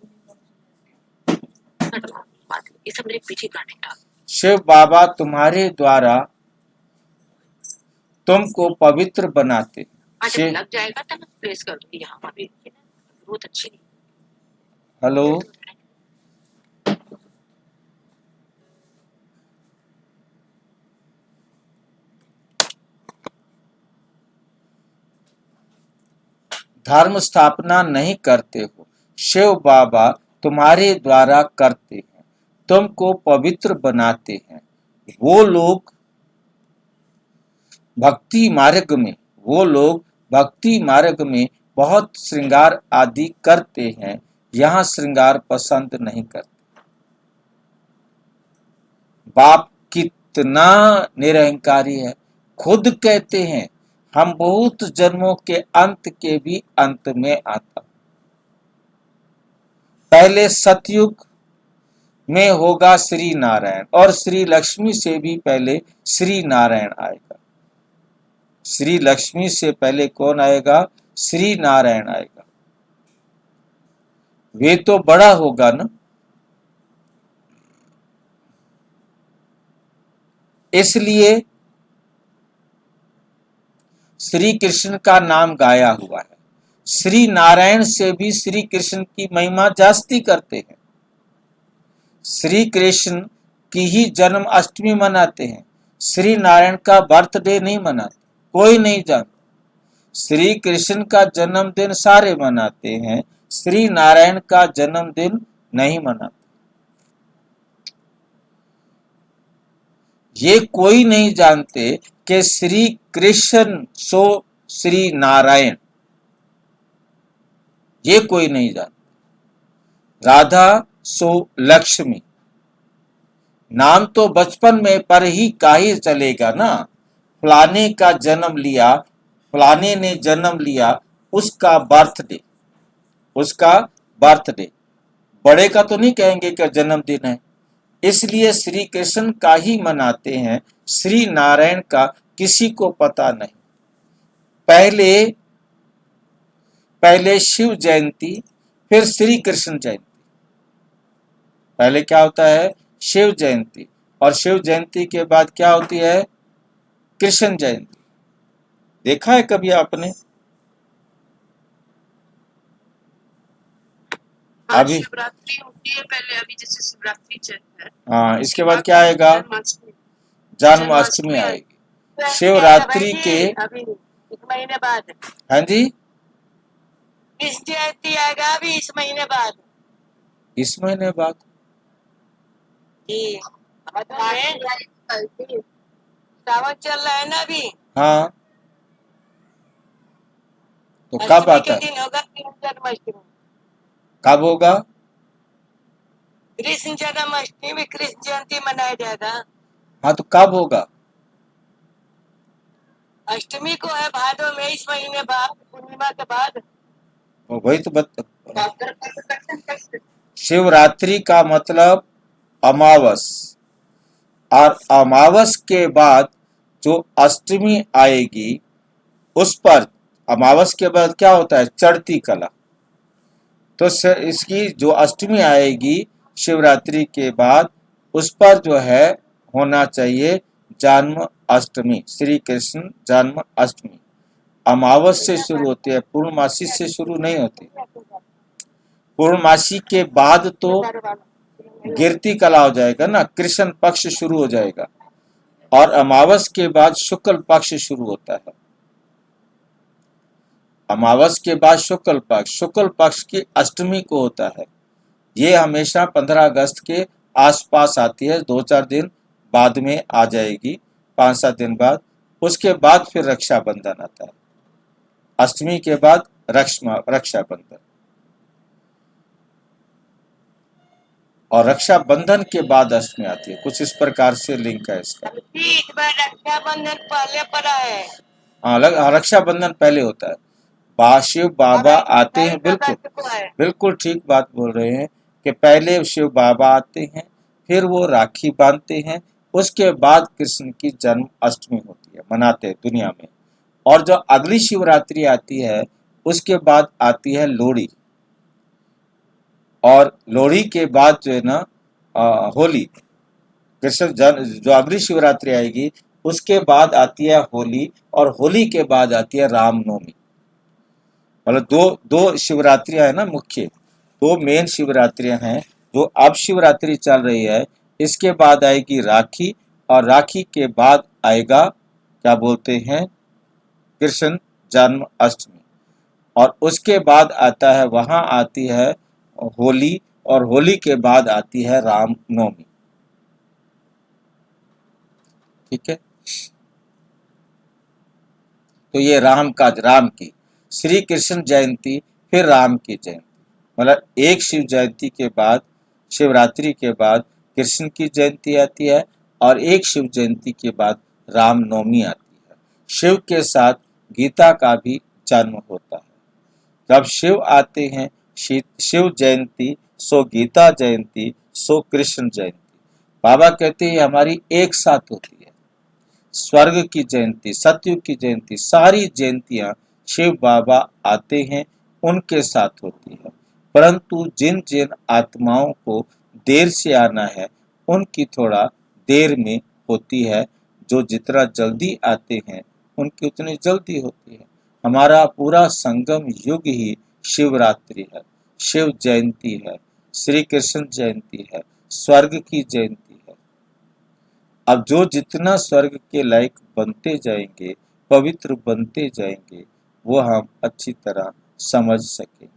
शिव बाबा तुम्हारे द्वारा तुमको पवित्र बनाते। जब लग जाएगा तो मैं प्लेस कर दूंगी यहाँ पर भी, बहुत अच्छी। हेलो, धर्म स्थापना नहीं करते हो, शिव बाबा तुम्हारे द्वारा करते हैं, तुमको पवित्र बनाते हैं। वो लोग भक्ति मार्ग में बहुत श्रृंगार आदि करते हैं, यहाँ श्रृंगार पसंद नहीं करते। बाप कितना निरहंकारी है, खुद कहते हैं हम बहुत जन्मों के अंत के भी अंत में आता। पहले सतयुग में होगा श्री नारायण और श्री लक्ष्मी से भी पहले श्री नारायण आएगा। श्री लक्ष्मी से पहले कौन आएगा? श्री नारायण आएगा। वे तो बड़ा होगा ना, इसलिए श्री कृष्ण का नाम गाया हुआ है। श्री नारायण से भी श्री कृष्ण की महिमा जास्ती करते हैं। श्री कृष्ण की ही जन्म अष्टमी मनाते हैं, श्री नारायण का बर्थडे नहीं मनाते, कोई नहीं जानता। श्री कृष्ण का जन्मदिन सारे मनाते हैं, श्री नारायण का जन्मदिन नहीं मनाते। ये कोई नहीं जानते कि श्री कृष्ण सो श्री नारायण, ये कोई नहीं जानता। राधा सो लक्ष्मी, नाम तो बचपन में पर ही काहे चलेगा ना। फलाने का जन्म लिया, फलाने ने जन्म लिया, उसका बर्थडे, बड़े का तो नहीं कहेंगे कि जन्मदिन है। इसलिए श्री कृष्ण का ही मनाते हैं, श्री नारायण का किसी को पता नहीं। पहले शिव जयंती, फिर श्री कृष्ण जयंती। पहले क्या होता है? शिव जयंती, और शिव जयंती के बाद क्या होती है? कृष्ण जयंती। देखा है कभी आपने? अभी शिवरात्रि होती है पहले, अभी जैसे शिवरात्रि चल रहा है। हाँ, इसके बाद क्या आएगा? जन्माष्टमी आएगी। शिवरात्रि के अभी इस महीने बाद हाँ जी, कृष्ण जयंती आएगा अभी इस महीने बाद। इस महीने बाद जी, सावन चल रहा है ना अभी। हाँ, तो कब अष्टमी आता के है? दिन होगा कृष्ण जन्माष्टमी। कब होगा? कृष्ण जन्माष्टमी में कृष्ण जयंती मनाया जाएगा। हाँ, तो कब होगा? अष्टमी को है भादो में, इस महीने बाद, पूर्णिमा के बाद। वही तो शिवरात्रि का मतलब अमावस, और अमावस के बाद जो अष्टमी आएगी उस पर, अमावस के बाद क्या होता है? चढ़ती कला। तो इसकी जो अष्टमी आएगी शिवरात्रि के बाद, उस पर जो है होना चाहिए जन्म अष्टमी, श्री कृष्ण जन्म अष्टमी। अमावस से शुरू होती है, पूर्णमासी से शुरू नहीं होती। पूर्णमासी के बाद तो गिरती कला हो जाएगा ना, कृष्ण पक्ष शुरू हो जाएगा, और अमावस के बाद शुक्ल पक्ष शुरू होता है। अमावस के बाद शुक्ल पक्ष की अष्टमी को होता है। ये हमेशा 15 अगस्त के आसपास आती है, 2-4 दिन बाद में आ जाएगी, 5-7 दिन बाद। उसके बाद फिर रक्षाबंधन आता है, अष्टमी के बाद रक्षाबंधन, और रक्षाबंधन के बाद अष्टमी आती है। कुछ इस प्रकार से लिंक है इसका। इस बार रक्षाबंधन पहले पड़ा है। हाँ, रक्षाबंधन पहले होता है। शिव बाबा आते हैं, बिल्कुल को है। बिल्कुल ठीक बात बोल रहे हैं कि पहले शिव बाबा आते हैं, फिर वो राखी बांधते हैं, उसके बाद कृष्ण की जन्म अष्टमी होती है, मनाते हैं दुनिया में। और जो अगली शिवरात्रि आती है उसके बाद आती है लोहड़ी, और लोहड़ी के बाद जो है ना होली। कृष्ण जन्म जो अगली शिवरात्रि आएगी उसके बाद आती है होली, और होली के बाद आती है रामनवमी। मतलब दो दो शिवरात्रियां है ना, मुख्य दो मेन शिवरात्रियां हैं जो अब शिवरात्रि चल रही है। इसके बाद आएगी राखी, और राखी के बाद आएगा क्या बोलते हैं कृष्ण जन्म अष्टमी, और उसके बाद आता है वहां आती है होली, और होली के बाद आती है रामनवमी। ठीक है, तो ये राम की श्री कृष्ण जयंती, फिर राम की जयंती। मतलब एक शिव जयंती के बाद, शिवरात्रि के बाद कृष्ण की जयंती आती है, और एक शिव जयंती के बाद रामनवमी आती है। शिव के साथ गीता का भी जन्म होता है। जब शिव आते हैं, शिव जयंती सो गीता जयंती सो कृष्ण जयंती। बाबा कहते हैं हमारी एक साथ होती है। स्वर्ग की जयंती, सतयुग की जयंती, सारी जयंतियां शिव बाबा आते हैं उनके साथ होती है। परंतु जिन जिन आत्माओं को देर से आना है उनकी थोड़ा देर में होती है, जो जितना जल्दी आते हैं उनकी उतनी जल्दी होती है। हमारा पूरा संगम युग ही शिवरात्रि है, शिव जयंती है, श्री कृष्ण जयंती है, स्वर्ग की जयंती है। अब जो जितना स्वर्ग के लायक बनते जाएंगे, पवित्र बनते जाएंगे, वो हम अच्छी तरह समझ सकेंगे।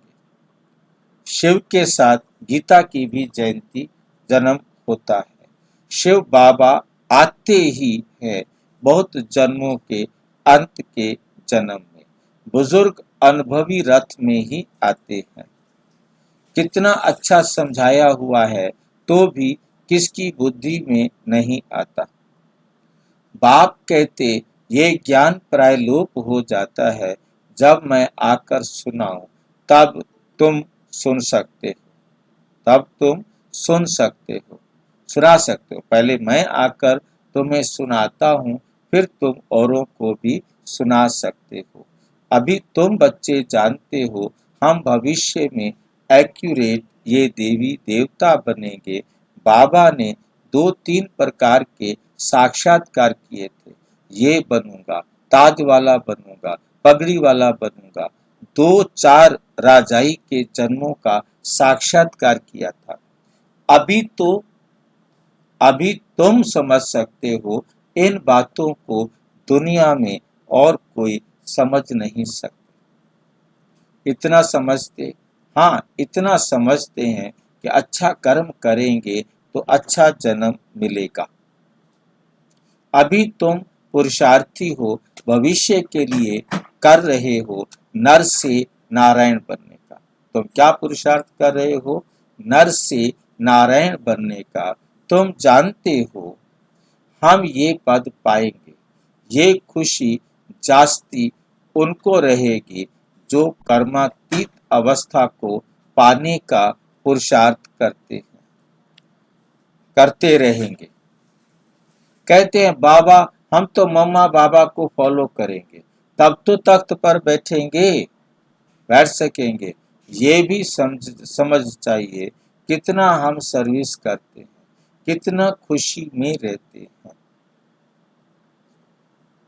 शिव के साथ गीता की भी जयंती जन्म होता है। शिव बाबा आते ही है बहुत जन्मों के अंत के जन्म में, बुजुर्ग अनुभवी रथ में ही आते हैं। कितना अच्छा समझाया हुआ है तो भी किसकी बुद्धि में नहीं आता। बाप कहते ये ज्ञान प्राय लोप हो जाता है, जब मैं आकर सुनाऊं तब तुम सुन सकते हो, तब तुम सुन सकते हो, सुना सकते हो। पहले मैं आकर तुम्हें सुनाता हूँ, फिर तुम औरों को भी सुना सकते हो। अभी तुम बच्चे जानते हो हम भविष्य में एक्यूरेट ये देवी देवता बनेंगे। बाबा ने 2-3 प्रकार के साक्षात्कार किए थे, ये बनूंगा, ताज वाला बनूंगा, पगड़ी वाला बनूंगा। 2-4 राजाई के जन्मों का साक्षात्कार किया था। अभी तुम समझ सकते हो इन बातों को दुनिया में और कोई समझ नहीं सकता। इतना समझते, हाँ इतना समझते हैं कि अच्छा कर्म करेंगे तो अच्छा जन्म मिलेगा। अभी तुम पुरुषार्थी हो, भविष्य के लिए कर रहे हो नर से नारायण बनने का। तुम क्या पुरुषार्थ कर रहे हो? नर से नारायण बनने का। तुम जानते हो हम ये पद पाएंगे, ये खुशी जास्ती उनको रहेगी जो कर्मातीत अवस्था को पाने का पुरुषार्थ करते रहेंगे। कहते हैं बाबा हम तो मम्मा बाबा को फॉलो करेंगे, तब तो तख्त पर बैठ सकेंगे। ये भी समझ चाहिए कितना हम सर्विस करते हैं, कितना खुशी में रहते हैं।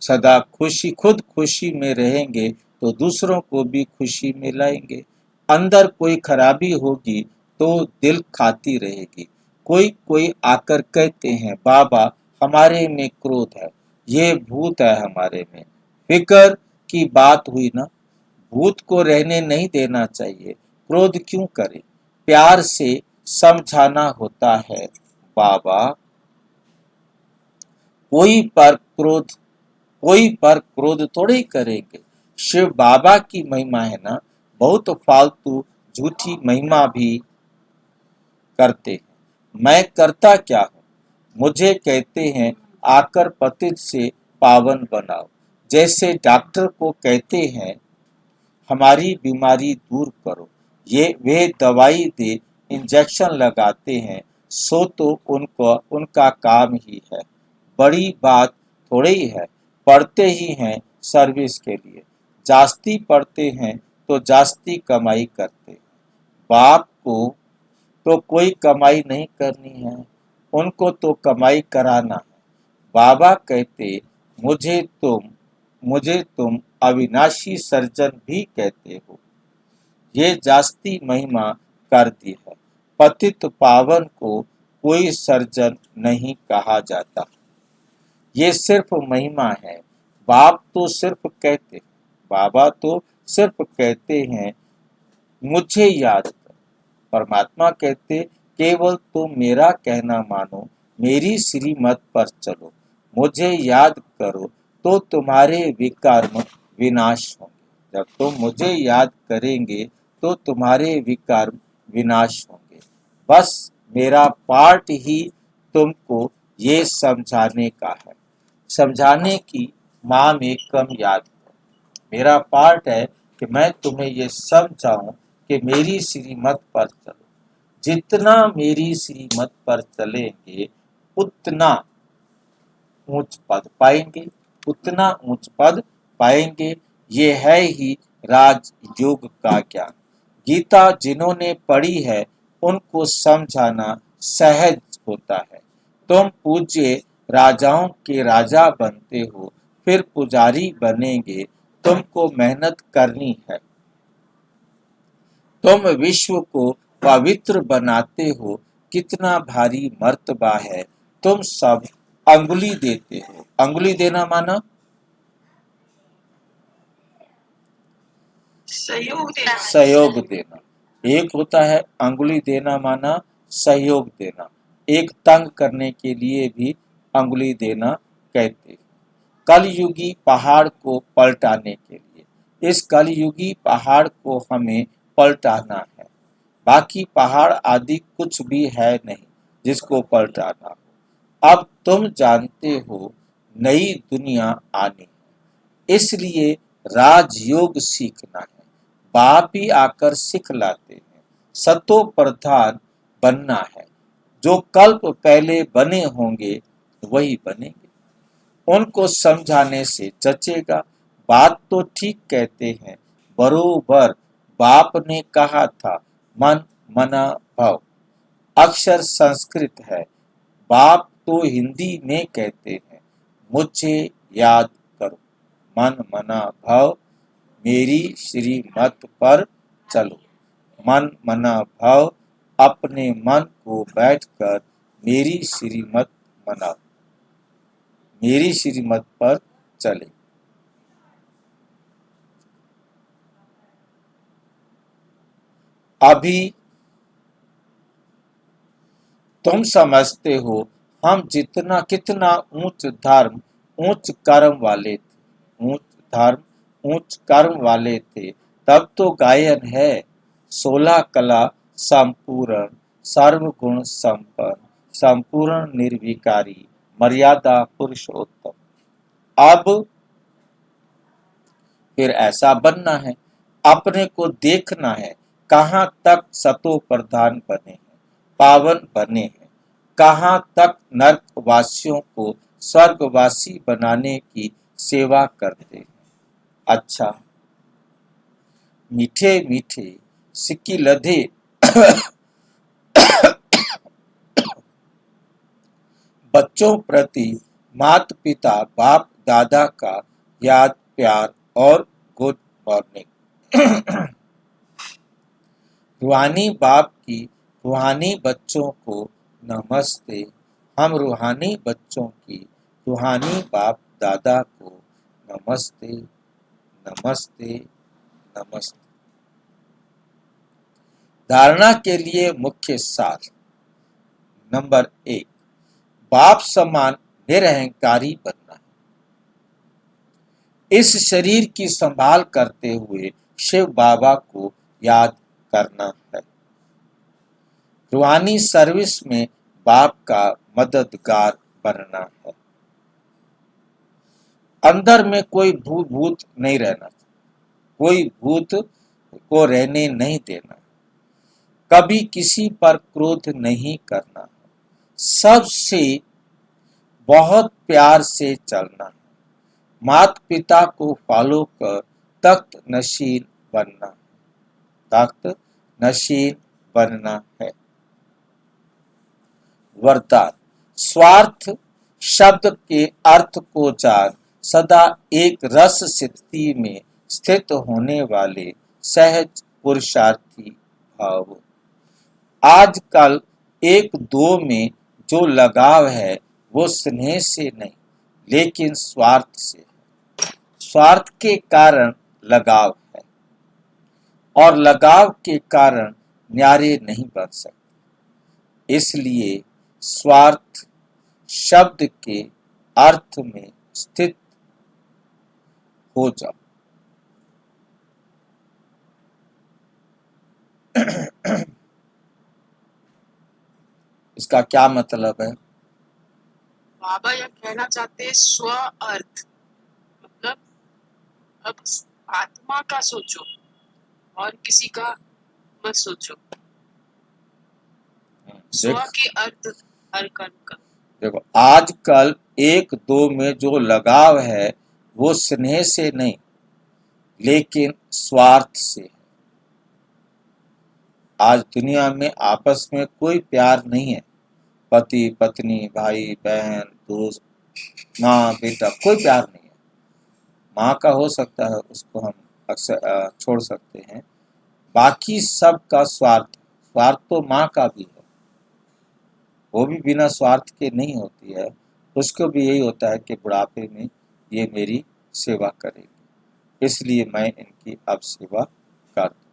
सदा खुद खुशी में रहेंगे तो दूसरों को भी खुशी में लाएंगे। अंदर कोई खराबी होगी तो दिल खाती रहेगी। कोई आकर कहते हैं बाबा हमारे में क्रोध है, ये भूत है हमारे में। फिक्र की बात हुई ना, भूत को रहने नहीं देना चाहिए। क्रोध क्यों करे, प्यार से समझाना होता है। बाबा कोई पर क्रोध थोड़े ही करेंगे। शिव बाबा की महिमा है ना, बहुत फालतू झूठी महिमा भी करते हैं। मैं करता क्या हूँ? मुझे कहते हैं आकर पतित से पावन बनाओ। जैसे डॉक्टर को कहते हैं हमारी बीमारी दूर करो। ये वे दवाई दे इंजेक्शन लगाते हैं, सो तो उनका काम ही है। बड़ी बात थोड़ी है, पढ़ते ही हैं सर्विस के लिए। जास्ती पढ़ते हैं तो जास्ती कमाई करते हैं। बाप को तो कोई कमाई नहीं करनी है, उनको तो कमाई कराना है। बाबा कहते, मुझे तुम अविनाशी सर्जन भी कहते हो। ये जास्ती महिमा कर दी है। पतित पावन को कोई सर्जन नहीं कहा जाता। ये सिर्फ महिमा है। बाबा तो सिर्फ कहते हैं मुझे याद कर। परमात्मा कहते, केवल तुम मेरा कहना मानो, मेरी श्रीमत पर चलो, मुझे याद करो, तो तुम्हारे विकर्म विनाश होंगे। जब तुम मुझे याद करेंगे तो तुम्हारे विकर्म विनाश होंगे। बस मेरा पार्ट ही तुमको ये समझाने का है। समझाने की माँ में कम याद करो। मेरा पार्ट है कि मैं तुम्हें ये समझाऊं कि मेरी श्रीमत पर चलो। जितना मेरी श्रीमत पर चलेंगे उतना ऊंच पद पाएंगे, उतना ऊंच पद पाएंगे। ये है ही राजयोग का ज्ञान। गीता जिन्होंने पढ़ी है उनको समझाना सहज होता है। तुम पूज्य राजाओं के राजा बनते हो, फिर पुजारी बनेंगे, तुमको मेहनत करनी है। तुम विश्व को पवित्र बनाते हो, कितना भारी मर्तबा है। तुम सब अंगुली देते हो। अंगुली देना माना सहयोग देना। एक होता है अंगुली देना माना सहयोग देना। एक तंग करने के लिए भी अंगुली देना कहते हैं। कलयुगी पहाड़ को पलटाने के लिए इस कलयुगी पहाड़ को हमें पलटाना है। बाकी पहाड़ आदि कुछ भी है नहीं जिसको पलटाना हो। अब तुम जानते हो नई दुनिया आनी है, इसलिए राजयोग सीखना है। बाप ही आकर सिखलाते हैं। सतो प्रधान बनना है। जो कल्प पहले बने होंगे वही बनेंगे। उनको समझाने से जचेगा। बात तो ठीक कहते हैं, बरोबर बाप ने कहा था, मन मना भव। अक्षर संस्कृत है, बाप तो हिंदी में कहते हैं, मुझे याद करो, मन मना भव, मेरी श्रीमत पर चलो। मन मना भव, अपने मन को बैठकर मेरी श्रीमत मनाओ, मेरी श्रीमत पर चले। अभी तुम समझते हो हम कितना ऊंच धर्म ऊंच कर्म वाले थे, ऊंच कर्म वाले थे। तब तो गायन है, 16 कला संपूर्ण, सर्वगुण संपन्न, संपूर्ण निर्विकारी, मर्यादा पुरुषोत्तम। अब फिर ऐसा बनना है, अपने को देखना है, कहाँ तक सतो प्रधान बने हैं, पावन बने हैं, कहाँ तक नरकवासियों को स्वर्गवासी बनाने की सेवा करते हैं। अच्छा, मीठे मीठे सिक्की लधे बच्चों प्रति माता पिता बाप दादा का याद प्यार और गुड मॉर्निंग। रूहानी बाप की रूहानी बच्चों को नमस्ते। हम रूहानी बच्चों की रूहानी बाप दादा को नमस्ते नमस्ते नमस्ते। धारणा के लिए मुख्य सार। नंबर 1, बाप समान निरहंकारी बनना है। इस शरीर की संभाल करते हुए शिव बाबा को याद करना है। रूहानी सर्विस में बाप का मददगार बनना है। अंदर में कोई भूत नहीं रहना चाहिए। कोई भूत को रहने नहीं देना, कभी किसी पर क्रोध नहीं करना, सबसे बहुत प्यार से चलना, माता पिता को फॉलो कर तख्त नशीन बनना, तख्त नशीन बनना है। वरदान। स्वार्थ शब्द के अर्थ को जान सदा एक रस स्थिति में स्थित होने वाले सहज पुरुषार्थी भाव। आजकल एक दो में जो लगाव है वो स्नेह से नहीं लेकिन स्वार्थ से है। स्वार्थ के कारण लगाव है और लगाव के कारण न्यारे नहीं बन सकते। इसलिए स्वार्थ शब्द के अर्थ में स्थित हो जाओ। इसका क्या मतलब है? बाबा यह कहना चाहते हैं स्व अर्थ, मतलब अब आत्मा का सोचो और किसी का मत सोचो। स्व देख के अर्थ हर कर्म का। देखो, आजकल एक दो में जो लगाव है वो स्नेह से नहीं लेकिन स्वार्थ से है। आज दुनिया में आपस में कोई प्यार नहीं है। पति पत्नी, भाई बहन, दोस्त, माँ बेटा, कोई प्यार नहीं है। माँ का हो सकता है, उसको हम अक्सर छोड़ सकते हैं, बाकी सब का स्वार्थ। स्वार्थ तो माँ का भी है, वो भी बिना स्वार्थ के नहीं होती है। उसको भी यही होता है कि बुढ़ापे में ये मेरी सेवा करेगी, इसलिए मैं इनकी अब सेवा कर दूं।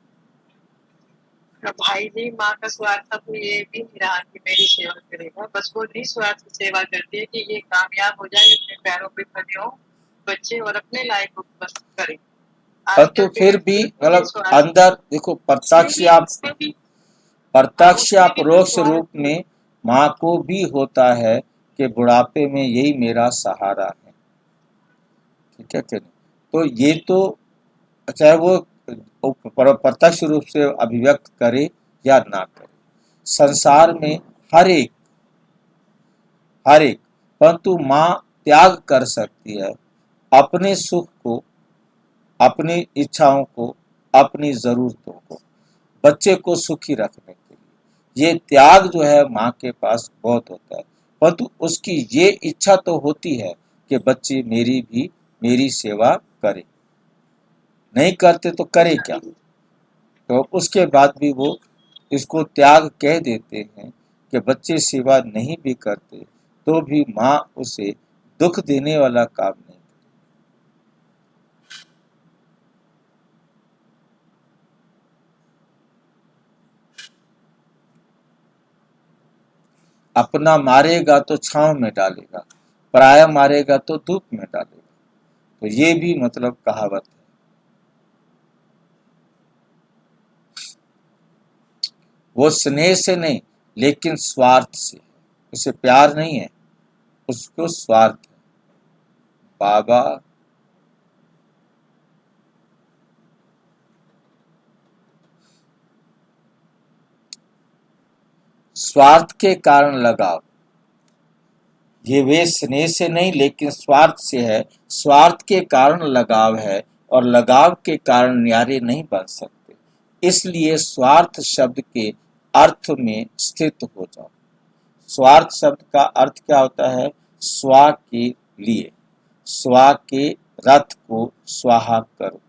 भाई भी माँ का स्वार्थ अब ये भी नहीं रहा कि मेरी सेवा करेगा, बस वो निस्वार्थ सेवा करती है कि ये कामयाब हो जाए, अपने पैरों पे खड़े हो बच्चे और अपने लायक बस करे। पर तो फिर भी मतलब अंदर देखो, प्रत्यक्ष या परोक्ष रूप में माँ को भी होता है कि बुढ़ापे में यही मेरा सहारा है। ठीक है कि नहीं? तो ये तो चाहे वो प्रत्यक्ष रूप से अभिव्यक्त करे या ना करे, संसार में हर एक परंतु माँ त्याग कर सकती है अपने सुख को, अपनी इच्छाओं को, अपनी जरूरतों को, बच्चे को सुखी रखने के लिए। ये त्याग जो है माँ के पास बहुत होता है, परंतु उसकी ये इच्छा तो होती है कि बच्चे मेरी सेवा करे। नहीं करते तो करे क्या? तो उसके बाद भी वो इसको त्याग कह देते हैं कि बच्चे सेवा नहीं भी करते तो भी माँ उसे दुख देने वाला काम नहीं। अपना मारेगा तो छांव में डालेगा, पराया मारेगा तो धूप में डालेगा। तो ये भी मतलब कहावत है। वो स्नेह से नहीं लेकिन स्वार्थ से, उसे प्यार नहीं है, उसको स्वार्थ है। बाबा स्वार्थ के कारण लगाव, ये वे स्नेह से नहीं लेकिन स्वार्थ से है। स्वार्थ के कारण लगाव है और लगाव के कारण न्यारे नहीं बन सकते। इसलिए स्वार्थ शब्द के अर्थ में स्थित हो जाओ। स्वार्थ शब्द का अर्थ क्या होता है? स्वा के लिए, स्वा के रथ को स्वाहा करो।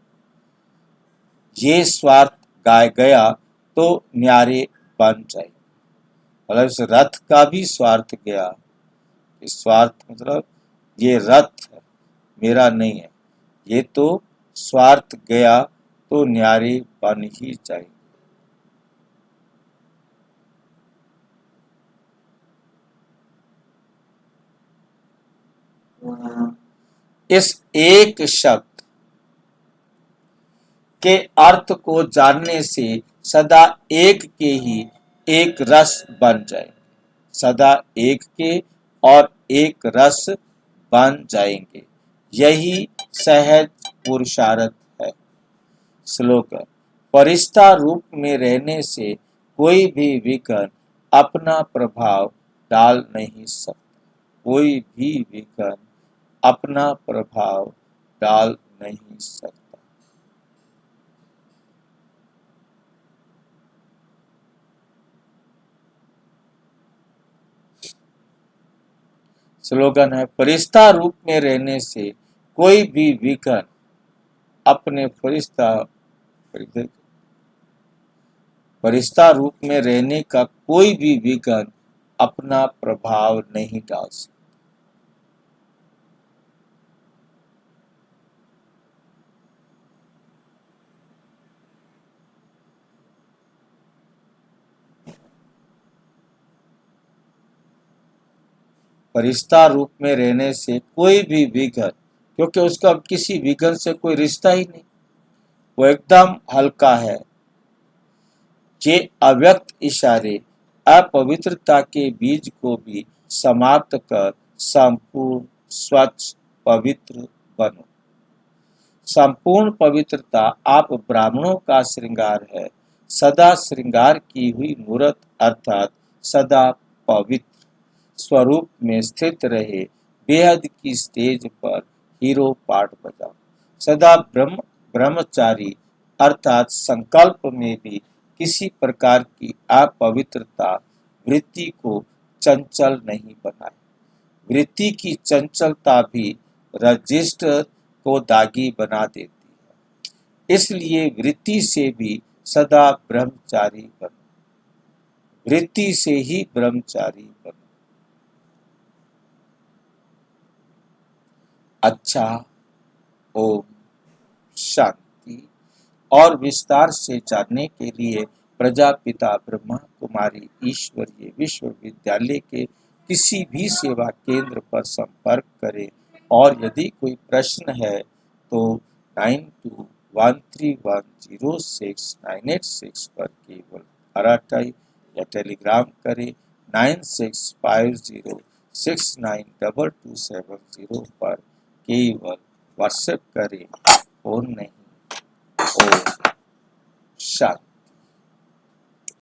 ये स्वार्थ गाय गया तो न्यारे बन जाए। मतलब इस रथ का भी स्वार्थ गया। इस स्वार्थ मतलब ये रथ है, मेरा नहीं है, ये तो स्वार्थ गया तो न्यारे बन ही जाएंगे। इस एक शब्द के अर्थ को जानने से सदा एक के ही एक रस बन जाएंगे, सदा एक के और एक रस बन जाएंगे। यही सहज पुरुषार्थ है। स्लोगन: फरिश्ता रूप में रहने से कोई भी विघ्न अपना प्रभाव डाल नहीं सकता। कोई भी विघ्न अपना प्रभाव डाल नहीं सकता। स्लोगन है: फरिश्ता रूप में रहने से कोई भी विघ्न अपने फरिश्ता रूप में रहने का कोई भी विघ्न अपना प्रभाव नहीं डाल सकता। फरिश्ता रूप में रहने से कोई भी विघ्न, क्योंकि उसका किसी विघ्न से कोई रिश्ता ही नहीं, वो एकदम हल्का है। ये अव्यक्त इशारे अपवित्रता के बीज को भी समाप्त कर संपूर्ण स्वच्छ पवित्र बनो। संपूर्ण पवित्रता आप ब्राह्मणों का श्रृंगार है। सदा श्रृंगार की हुई मूर्त अर्थात सदा पवित्र स्वरूप में स्थित रहे बेहद की स्टेज पर हीरो पार्ट बजाओ। सदा ब्रह्मचारी अर्थात संकल्प में भी किसी प्रकार की अपवित्रता वृत्ति को चंचल नहीं बनाए। वृत्ति की चंचलता भी रजिस्टर को दागी बना देती है। इसलिए वृत्ति से भी सदा ब्रह्मचारी बनो। वृत्ति से ही ब्रह्मचारी बनो। अच्छा, ओम शांति। और विस्तार से जानने के लिए प्रजापिता ब्रह्मा कुमारी ईश्वरीय विश्वविद्यालय के किसी भी सेवा केंद्र पर संपर्क करें। और यदि कोई प्रश्न है तो 9213106986 पर केवल अराटाई या टेलीग्राम करें। 9650692270 पर केवल व्हाट्सएप करें, फोन नहीं। ओम शांति।